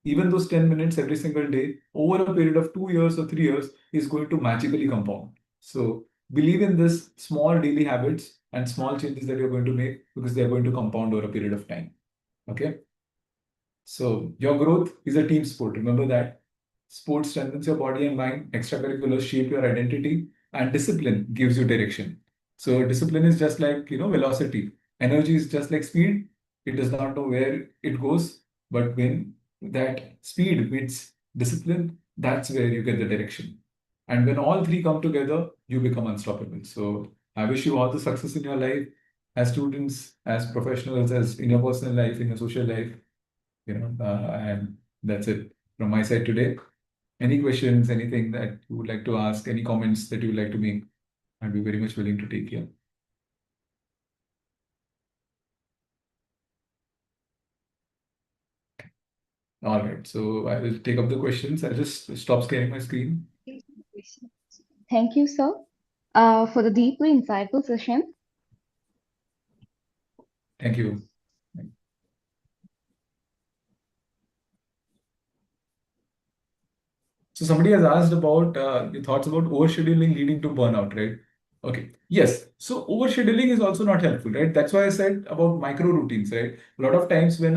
Even those 10 minutes every single day over a period of 2 years or 3 years is going to magically compound. So believe in this small daily habits and small changes that you're going to make because they're going to compound over a period of time. Okay. So your growth is a team sport. Remember that. Sports strengthens your body and mind, extracurriculars shape your identity, and discipline gives you direction. So discipline is just like, velocity. Energy is just like speed. It does not know where it goes, but when that speed meets discipline, that's where you get the direction. And when all three come together, you become unstoppable. So I wish you all the success in your life as students, as professionals, as in your personal life, in your social life, and that's it from my side today. Any questions, anything that you would like to ask, any comments that you would like to make, I'd be very much willing to take here. All right, so I will take up the questions. I'll just stop sharing my screen. Thank you, sir, for the deeply insightful session. Thank you. So somebody has asked about your thoughts about overscheduling leading to burnout, right? Okay. Yes. So overscheduling is also not helpful, right? That's why I said about micro routines, right? A lot of times when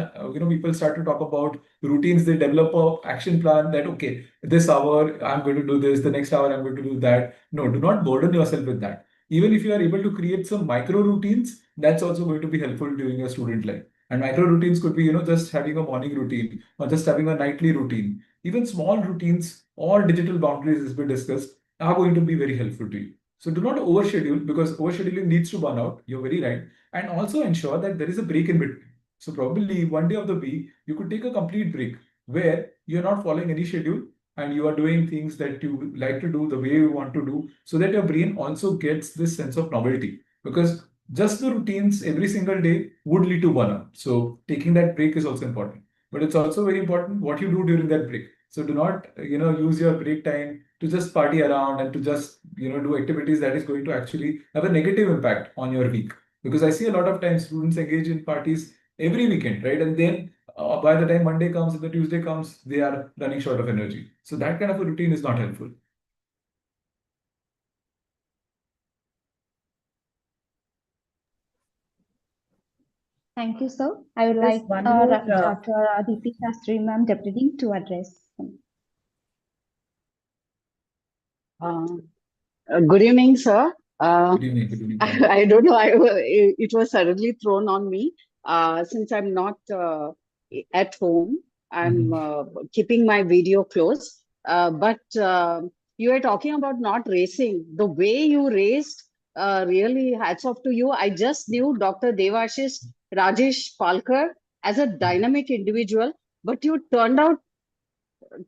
people start to talk about routines, they develop a action plan that okay, this hour I'm going to do this, the next hour I'm going to do that. No, do not burden yourself with that. Even if you are able to create some micro routines, that's also going to be helpful during your student life. And micro routines could be, just having a morning routine or just having a nightly routine. Even small routines or digital boundaries, as we discussed, are going to be very helpful to you. So do not overschedule because overscheduling leads to burnout. You're very right. And also ensure that there is a break in between. So probably one day of the week, you could take a complete break where you're not following any schedule and you are doing things that you like to do the way you want to do so that your brain also gets this sense of novelty. Because just the routines every single day would lead to burnout. So taking that break is also important. But it's also very important what you do during that break. So do not, use your break time to just party around and to just, do activities that is going to actually have a negative impact on your week. Because I see a lot of times students engage in parties every weekend, right? And then by the time Monday comes and the Tuesday comes, they are running short of energy. So that kind of a routine is not helpful. Thank you, sir. I would There's like one more, Dr. Aditi Shastri, ma'am, deputy, to address. Good evening, sir. Good evening. Good evening. I don't know. It was suddenly thrown on me. Since I'm not at home, I'm keeping my video close. But you were talking about not racing. The way you raced, really hats off to you. I just knew Dr. Devashish Rajesh Palkar as a dynamic individual, but you turned out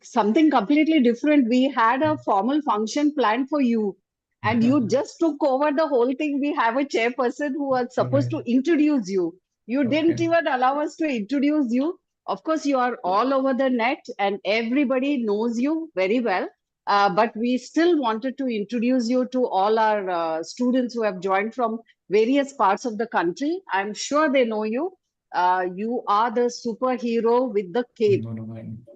something completely different. We had a formal function planned for you, and you just took over the whole thing. We have a chairperson who was supposed to introduce you. You didn't even allow us to introduce you. Of course, you are all over the net, and everybody knows you very well. But we still wanted to introduce you to all our students who have joined from various parts of the country. I'm sure they know you. You are the superhero with the cape.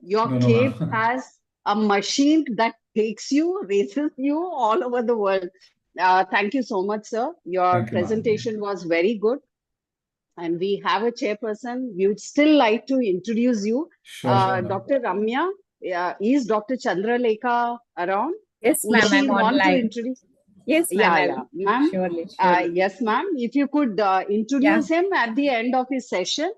Your cape has a machine that takes you, races you all over the world. Thank you so much, sir. Your presentation was very good. And we have a chairperson. We would still like to introduce you. Sure, Dr. Ramya, is Dr. Chandralekha around? Yes, Would ma'am, she I'm want to online. introduce? Yes, ma'am. Ma'am. Surely. Yes, ma'am. If you could introduce him at the end of his session,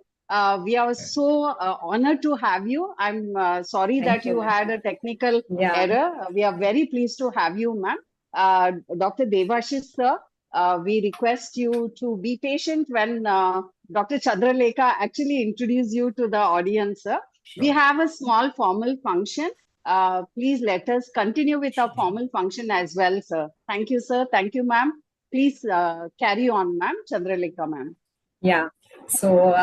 We are so honored to have you. I'm sorry Thank that you, you ma'am. had a technical Yeah. error. We are very pleased to have you, ma'am. Dr. Devashish, sir, we request you to be patient when Dr. Chandralekha actually introduce you to the audience, sir. We Sure. have a small formal function. Please let us continue with our formal function as well, sir. Thank you, sir. Thank you, ma'am. Please carry on, ma'am. Chandralekha, ma'am. Yeah. So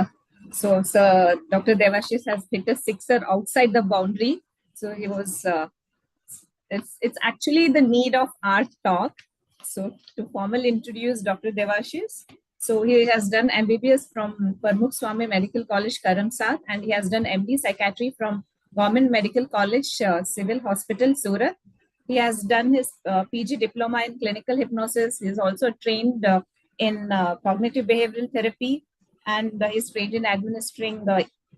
Sir Dr. Devashish has hit a sixer outside the boundary. So he was. It's actually the need of our talk. So to formally introduce Dr. Devashish. So he has done MBBS from Parmukh Swami Medical College, Karamsad, and he has done MD Psychiatry from Government Medical College, Civil Hospital, Surat. He has done his PG diploma in clinical hypnosis. He is also trained in cognitive behavioral therapy, and he's trained in administering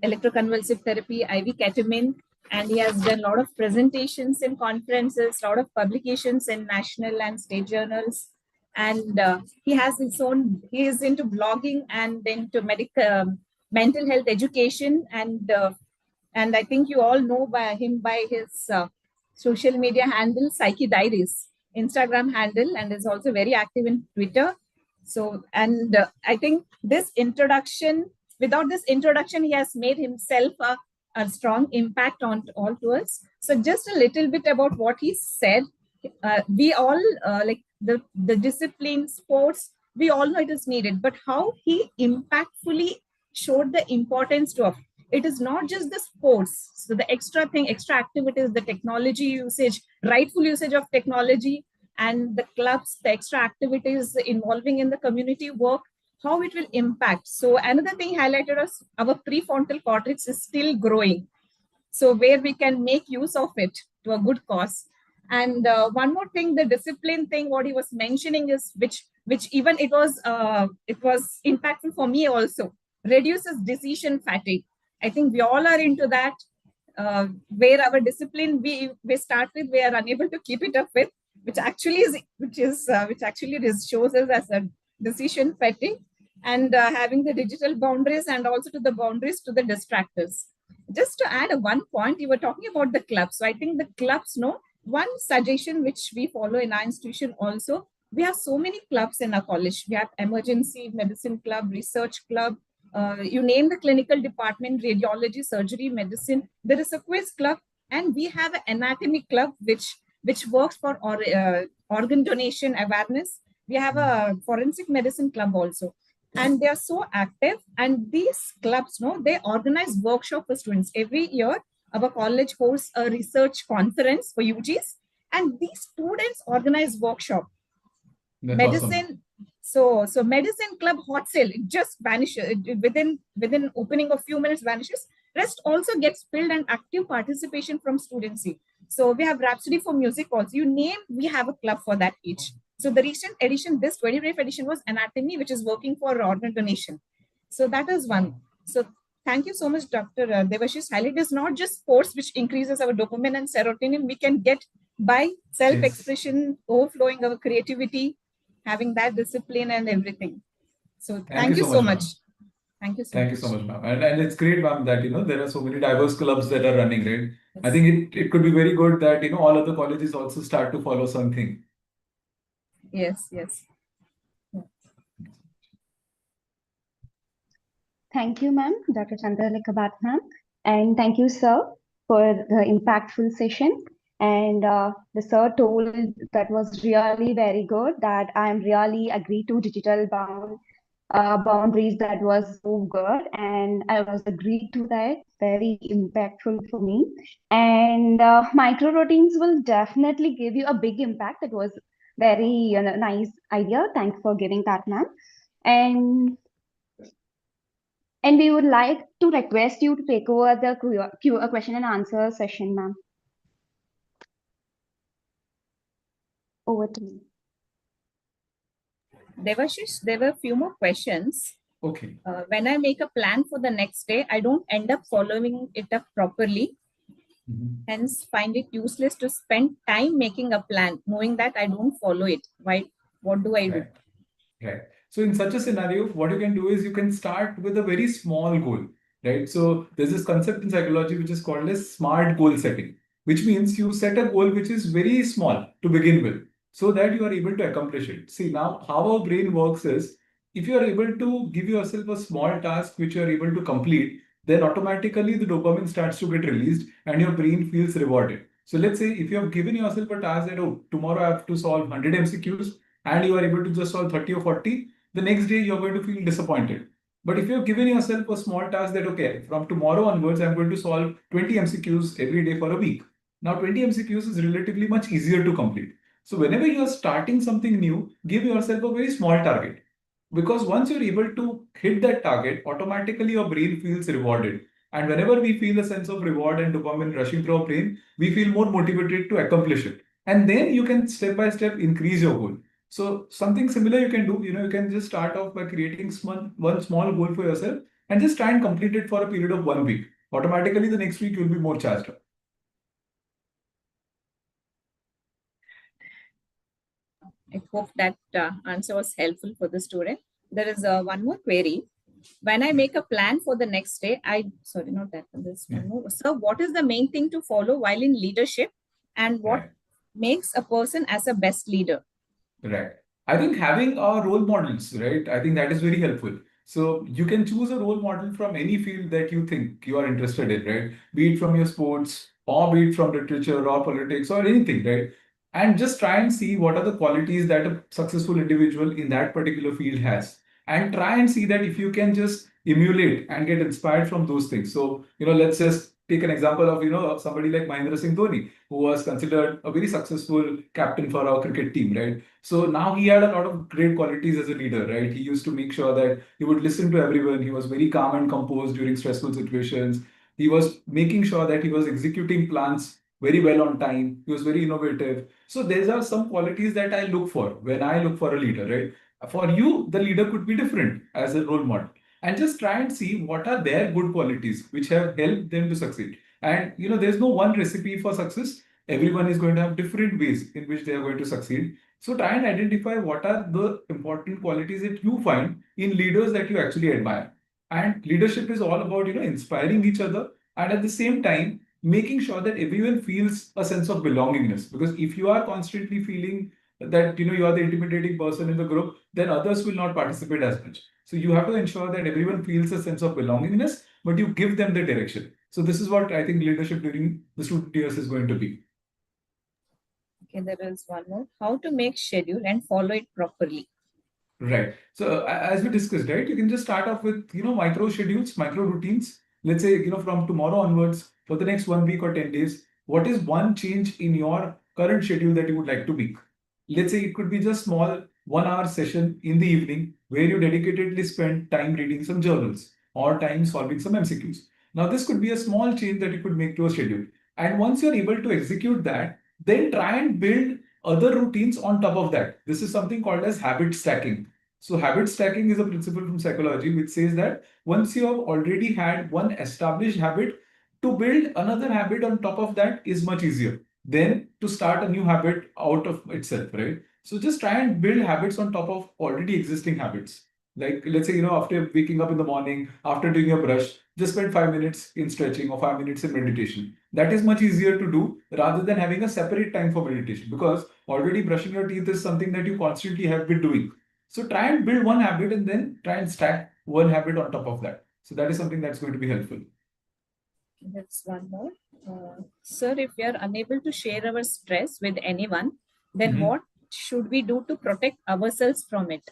electroconvulsive therapy, IV ketamine, and he has done a lot of presentations in conferences, a lot of publications in national and state journals. And he has his own, he is into blogging and into mental health education. And I think you all know by him by his social media handle, Psyche Diaries, Instagram handle, and is also very active in Twitter. So, and I think this introduction, without this introduction, he has made himself a strong impact on all to us. So, just a little bit about what he said. We all like the discipline, sports, we all know it is needed, but how he impactfully showed the importance to it is not just the sports, so the extra thing, extra activities, the technology usage, rightful usage of technology, and the clubs, the extra activities involving in the community work, how it will impact. So another thing highlighted us, our prefrontal cortex is still growing, so where we can make use of it to a good cause. And one more thing, the discipline thing, what he was mentioning is, which even it was impactful for me also, reduces decision fatigue. I think we all are into that, where our discipline we start with, we are unable to keep it up with, which actually shows us as a decision fatigue, and having the digital boundaries and also to the boundaries to the distractors. Just to add one point, you were talking about the clubs. So I think the clubs, no, one suggestion which we follow in our institution also, we have so many clubs in our college. We have emergency medicine club, research club, you name the clinical department, radiology, surgery, medicine. There is a quiz club, and we have an anatomy club which works for organ donation awareness. We have a forensic medicine club also, and they are so active. And these clubs, no, they organize workshop for students every year. Our college hosts a research conference for UGs, and these students organize workshop. That's Medicine. awesome. So medicine club hot sale, it just vanishes within opening a few minutes, vanishes. Rest also gets filled, and active participation from students. So we have Rhapsody for music also. You name, we have a club for that each. So the recent edition, this 25th edition, was anatomy, which is working for organ donation. So that is one. So thank you so much, Dr. Devashish. Highlight is not just sports, which increases our dopamine and serotonin. We can get by self-expression, overflowing our creativity, having that discipline and everything. So thank you so much. Ma'am. Thank you so Thank much. you so much, ma'am. And it's great, ma'am, that there are so many diverse clubs that are running, right? I think it could be very good that all other colleges also start to follow something. Yes. Thank you, ma'am, Dr. Chandralekha Bhatt, ma'am. And thank you, sir, for the impactful session. And the sir told that was really very good, that I am really agreed to digital boundaries. That was so good. And I was agreed to that. Very impactful for me. And micro routines will definitely give you a big impact. It was very nice idea. Thanks for giving that, ma'am. And we would like to request you to take over the question and answer session, ma'am. Over to me. Devashish, there were a few more questions. Okay. When I make a plan for the next day, I don't end up following it up properly. Hence, find it useless to spend time making a plan, knowing that I don't follow it. Why? What do I do? Right. So in such a scenario, what you can do is you can start with a very small goal, right? So there's this concept in psychology which is called as smart goal setting, which means you set a goal which is very small to begin with so that you are able to accomplish it. See, now how our brain works is if you are able to give yourself a small task which you are able to complete, then automatically the dopamine starts to get released and your brain feels rewarded. So let's say if you have given yourself a task that, oh, tomorrow I have to solve 100 MCQs and you are able to just solve 30 or 40, the next day you're going to feel disappointed. But if you have given yourself a small task that, okay, from tomorrow onwards, I'm going to solve 20 MCQs every day for a week. Now, 20 MCQs is relatively much easier to complete. So whenever you are starting something new, give yourself a very small target. Because once you're able to hit that target, automatically your brain feels rewarded. And whenever we feel a sense of reward and dopamine rushing through our brain, we feel more motivated to accomplish it. And then you can step by step increase your goal. So something similar you can do, you can just start off by creating one small goal for yourself and just try and complete it for a period of 1 week. Automatically, the next week you'll be more charged up. I hope that answer was helpful for the student. There is one more query. When I make a plan for the next day, sorry, not that one, this one more. So what is the main thing to follow while in leadership and what Right. makes a person as a best leader? Right. I think having role models, right? I think that is very helpful. So you can choose a role model from any field that you think you are interested in, right? Be it from your sports or be it from literature or politics or anything, right? And just try and see what are the qualities that a successful individual in that particular field has. And try and see that if you can just emulate and get inspired from those things. So, let's just take an example of, somebody like Mahendra Singh Dhoni, who was considered a very successful captain for our cricket team, right? So now he had a lot of great qualities as a leader, right? He used to make sure that he would listen to everyone. He was very calm and composed during stressful situations. He was making sure that he was executing plans very well on time. He was very innovative. So these are some qualities that I look for when I look for a leader, right? For you, the leader could be different as a role model. And just try and see what are their good qualities which have helped them to succeed. And there's no one recipe for success. Everyone is going to have different ways in which they are going to succeed. So try and identify what are the important qualities that you find in leaders that you actually admire. And leadership is all about, inspiring each other and at the same time making sure that everyone feels a sense of belongingness. Because if you are constantly feeling that, you are the intimidating person in the group, then others will not participate as much. So you have to ensure that everyone feels a sense of belongingness, but you give them the direction. So this is what I think leadership during the student years is going to be. Okay, there is one more. How to make schedule and follow it properly. Right. So as we discussed, right, you can just start off with, micro schedules, micro routines. Let's say, from tomorrow onwards for the next 1 week or 10 days, what is one change in your current schedule that you would like to make? Let's say it could be just small 1 hour session in the evening where you dedicatedly spend time reading some journals or time solving some MCQs. Now, this could be a small change that you could make to a schedule. And once you're able to execute that, then try and build other routines on top of that. This is something called as habit stacking. So habit stacking is a principle from psychology which says that once you have already had one established habit, to build another habit on top of that is much easier than to start a new habit out of itself, right? So just try and build habits on top of already existing habits. Like let's say, after waking up in the morning, after doing your brush, just spend 5 minutes in stretching or 5 minutes in meditation. That is much easier to do rather than having a separate time for meditation because already brushing your teeth is something that you constantly have been doing. So try and build one habit and then try and stack one habit on top of that. So that is something that's going to be helpful. That's one more. Sir, if we are unable to share our stress with anyone, then what should we do to protect ourselves from it?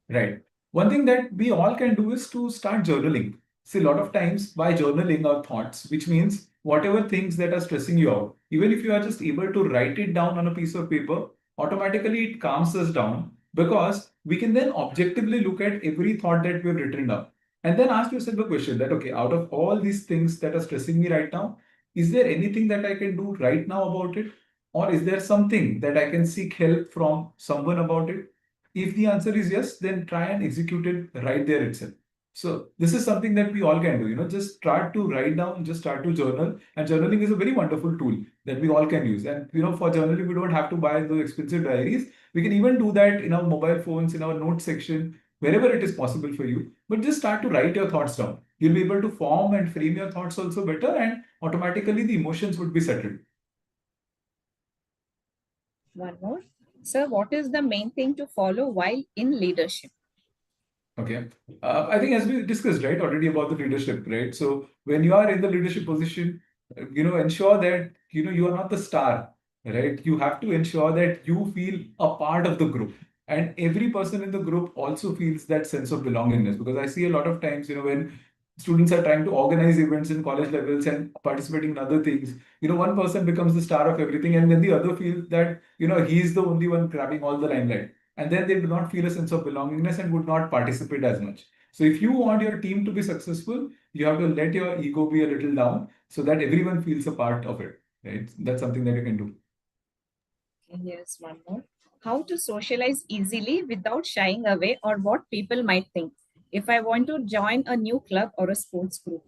Right. One thing that we all can do is to start journaling. See, a lot of times by journaling our thoughts, which means whatever things that are stressing you out, even if you are just able to write it down on a piece of paper, automatically it calms us down because we can then objectively look at every thought that we've written down and then ask yourself a question that, okay, out of all these things that are stressing me right now, is there anything that I can do right now about it? Or is there something that I can seek help from someone about it? If the answer is yes, then try and execute it right there itself. So this is something that we all can do, just start to write down, just start to journal. And journaling is a very wonderful tool that we all can use. And, for journaling, we don't have to buy those expensive diaries. We can even do that in our mobile phones, in our notes section. wherever it is possible for you. But just start to write your thoughts down. You'll be able to form and frame your thoughts also better, and automatically the emotions would be settled. One more. Sir, what is the main thing to follow while in leadership? Okay. I think as we discussed, right, already about the leadership, right? So when you are in the leadership position, ensure that, you are not the star, right? You have to ensure that you feel a part of the group. And every person in the group also feels that sense of belongingness. Because I see a lot of times, when students are trying to organize events in college levels and participating in other things, one person becomes the star of everything, and then the other feels that, he's the only one grabbing all the limelight, and then they do not feel a sense of belongingness and would not participate as much. So if you want your team to be successful, you have to let your ego be a little down so that everyone feels a part of it, right? That's something that you can do. Okay, here's one more. How to socialize easily without shying away or what people might think if I want to join a new club or a sports group?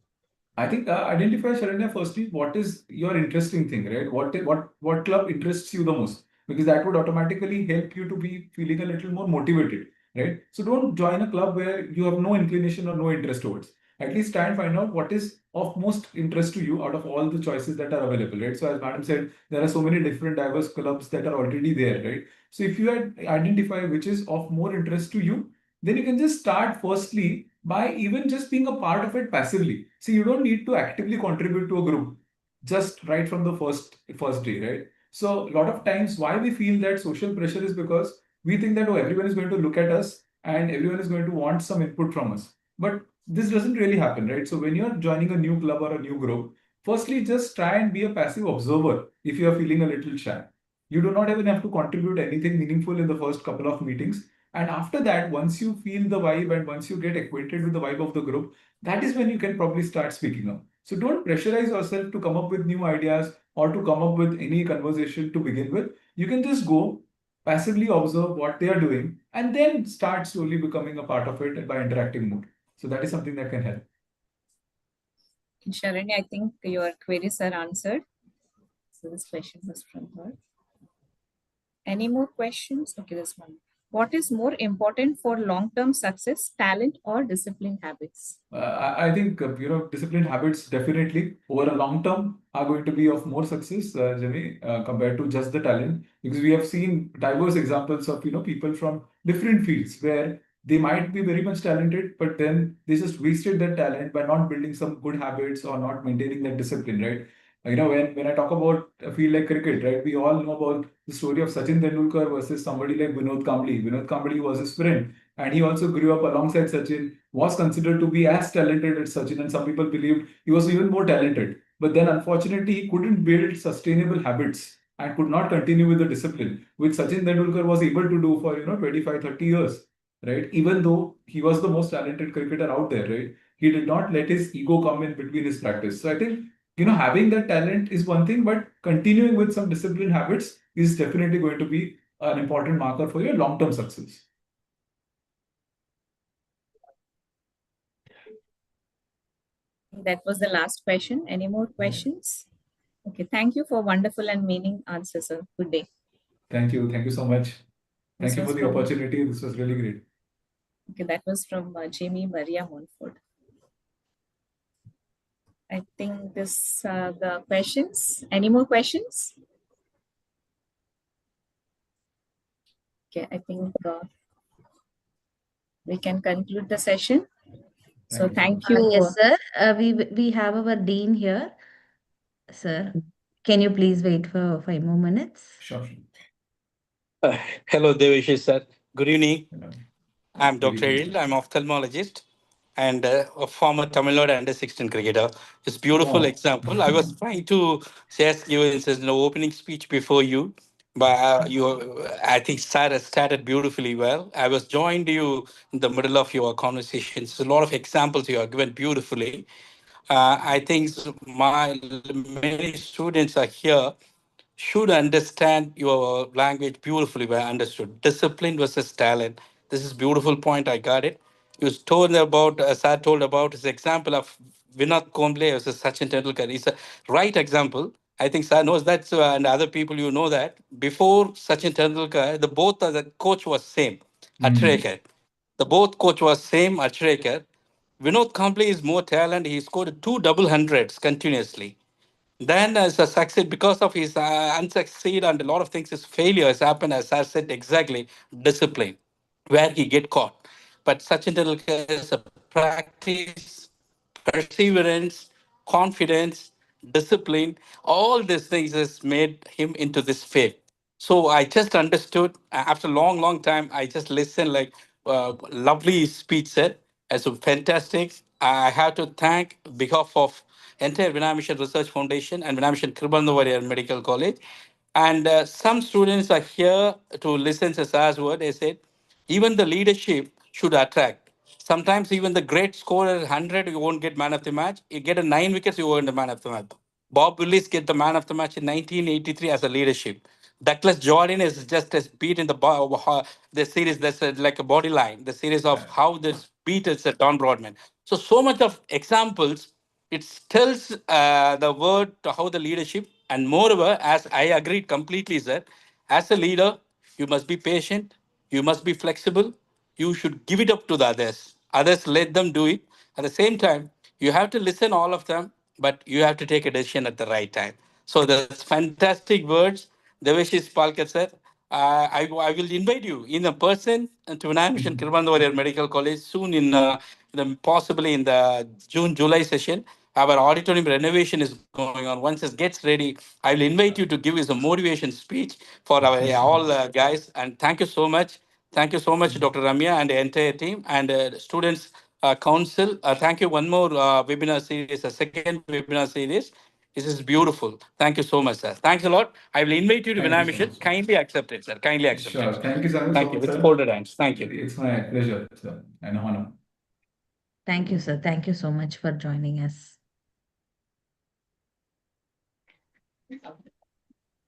I think identify, Sharanya, firstly, what is your interesting thing, right? What club interests you the most? Because that would automatically help you to be feeling a little more motivated, right? So don't join a club where you have no inclination or no interest towards. At least try and find out what is of most interest to you out of all the choices that are available, right? So as Madam said, there are so many different diverse clubs that are already there, right? So if you identify which is of more interest to you, then you can just start firstly by even just being a part of it passively. See, you don't need to actively contribute to a group just right from the first day, right? So a lot of times why we feel that social pressure is because we think that, oh, everyone is going to look at us and everyone is going to want some input from us. But this doesn't really happen, right? So when you're joining a new club or a new group, firstly just try and be a passive observer if you are feeling a little shy. You do not even have to contribute anything meaningful in the first couple of meetings, and after that, once you feel the vibe and once you get acquainted with the vibe of the group, that is when you can probably start speaking up. So don't pressurize yourself to come up with new ideas or to come up with any conversation to begin with. You can just go passively observe what they are doing and then start slowly becoming a part of it by interacting more. So that is something that can help. Sharanya, I think your queries are answered. So this question was from her. Any more questions? Okay, this one. What is more important for long-term success, talent or discipline habits? I think disciplined habits definitely over a long term are going to be of more success, Jimmy, compared to just the talent, because we have seen diverse examples of people from different fields where they might be very much talented, but then they just wasted their talent by not building some good habits or not maintaining that discipline, right? When I talk about a field like cricket, right, we all know about the story of Sachin Tendulkar versus somebody like Vinod Kambli. Vinod Kambli was his friend, and he also grew up alongside Sachin, was considered to be as talented as Sachin, and some people believed he was even more talented. But then, unfortunately, he couldn't build sustainable habits and could not continue with the discipline, which Sachin Tendulkar was able to do for 25, 30 years, right? Even though he was the most talented cricketer out there, right? He did not let his ego come in between his practice. So I think having that talent is one thing, but continuing with some disciplined habits is definitely going to be an important marker for your long-term success. That was the last question. Any more questions? Okay, thank you for wonderful and meaning answers, sir. Good day. Thank you. Thank you so much. Thank This you for was the from- opportunity. This was really great. Okay, that was from Jamie Maria Monfort. I think this the questions. Any more questions? Okay, I think we can conclude the session. So thank you. Yes, sir. We have our dean here. Sir, can you please wait for 5 more minutes? Sure. Hello, Devashi sir. Good evening. Hello. I'm Good Dr. evening. Eril. I'm ophthalmologist and a former Tamil Nadu under 16 cricketer. It's beautiful Wow. example. I was trying to just give an opening speech before you, but I think sir has started beautifully well. I was joined you in the middle of your conversations. A lot of examples you have given beautifully. I think my many students are here should understand your language beautifully well understood. Discipline versus talent. This is beautiful point. I got it. You told about, Sir told about his example of Vinod Kumble versus Sachin Tendulkar. It's a right example. I think Sir knows that, so, and other people you know that. Before Sachin Tendulkar, the both the coach was same, Mm. Atrekar. The both coach was same Achrekar. Vinod Kambli is more talent. He scored 2 double hundreds continuously. Then as a succeed because of his unsucceed and a lot of things, his failures happen as I said exactly discipline, where he get caught. But Sachin Tendulkar is a practice, perseverance, confidence, discipline. All these things has made him into this field. So I just understood after a long, long time. I just listened like lovely speech said. As a fantastic. I have to thank behalf of entire Vinay Mission Research Foundation and Vinay Mission Kribandavariyar Medical College. And some students are here to listen to Sir's word. They said even the leadership should attract. Sometimes even the great scorer 100, you won't get man of the match. You get a 9 wickets, you won't get the man of the match. Bob Willis get the man of the match in 1983 as a leadership. Douglas Jordan is just as beat in the series. That's like a body line. The series of how this beat is Don Broadman. So much of examples. It tells the word to how the leadership, and moreover, as I agreed completely, sir, as a leader, you must be patient, you must be flexible, you should give it up to the others. Others let them do it. At the same time, you have to listen all of them, but you have to take a decision at the right time. So that's fantastic words. Devashish Palkar, sir. I will invite you in a person to Vinay Mission Kribandavariyar Medical College soon possibly in the June-July session. Our auditorium renovation is going on. Once it gets ready, I will invite you to give us a motivation speech for our all guys. And thank you so much. Thank you so much, Dr. Ramya and the entire team and students council. Thank you. One more webinar series, a second webinar series. This is beautiful. Thank you so much, sir. Thanks a lot. I will invite you to Thank Vinay you so Mission. much, sir. Kindly accept it, sir. Kindly accept Sure. it. Thank you so Thank you. much, With sir. folded hands. Thank you. It's my pleasure, sir, and honor. Thank you, sir. Thank you so much for joining us.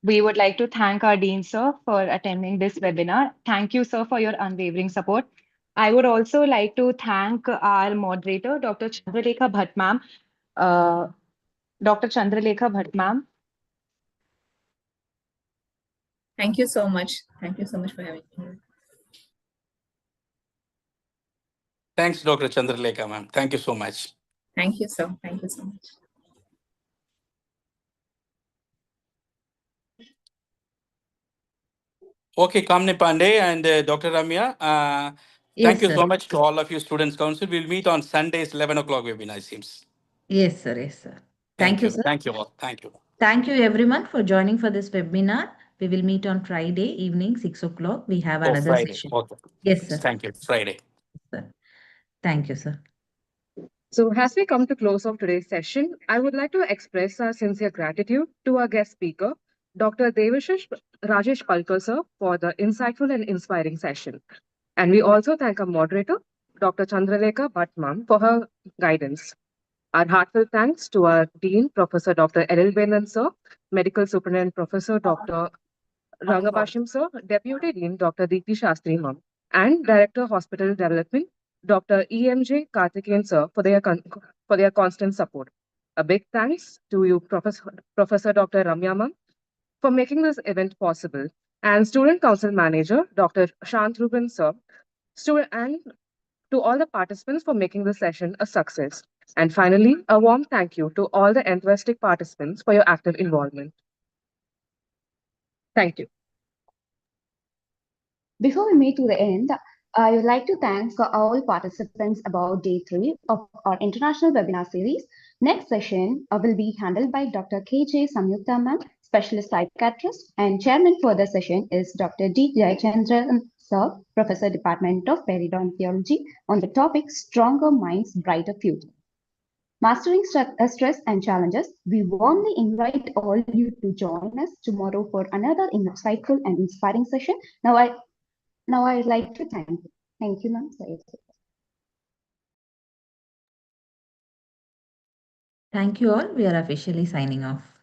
We would like to thank our Dean, sir, for attending this webinar. Thank you, sir, for your unwavering support. I would also like to thank our moderator, Dr. Chandralekha Bhatt ma'am. Dr. Chandralekha Bhatt ma'am. Thank you so much. Thank you so much for having me. Thanks, Dr. Chandralekha, ma'am. Thank you so much. Thank you, sir. Thank you so much. Okay, Kamini Pandey and Dr. Ramya, Yes, thank you sir. so much to all of you students council. We'll meet on Sundays, 11 o'clock webinar, it seems. Yes, sir. Yes, sir. Thank you, sir. Thank you all. Thank you. Thank you, everyone, for joining for this webinar. We will meet on Friday evening, 6 o'clock. We have another Friday. session. Okay. Yes, sir. Thank you. Friday. Yes, sir. Thank you, sir. So as we come to close of today's session, I would like to express our sincere gratitude to our guest speaker, Dr. Devashish Rajesh Palkar, sir, for the insightful and inspiring session. And we also thank our moderator, Dr. Chandralekha Bhatt ma'am, for her guidance. Our heartfelt thanks to our Dean, Professor Dr. L.L. Venan, sir, Medical Superintendent Professor Dr. Rangabasham, sir, Deputy Dean, Dr. Deepti Shastri ma'am, and Director Hospital Development, Dr. E.M.J. Karthikeyan, sir, for their constant support. A big thanks to you, Professor Dr. Ramya ma'am, for making this event possible, and Student Council Manager, Dr. Shant Ruben, sir, and to all the participants for making the session a success. And finally, a warm thank you to all the enthusiastic participants for your active involvement. Thank you. Before we meet to the end, I would like to thank all participants about day 3 of our international webinar series. Next session will be handled by Dr. K.J. Samyukta ma'am, specialist psychiatrist, and chairman for the session is Dr. D. Jayachandran sir, Professor Department of Periodontology, on the topic Stronger Minds, Brighter Future. Mastering stress and challenges, we warmly invite all you to join us tomorrow for another insightful and inspiring session. Now I'd like to thank you. Thank you, ma'am. Thank you all. We are officially signing off.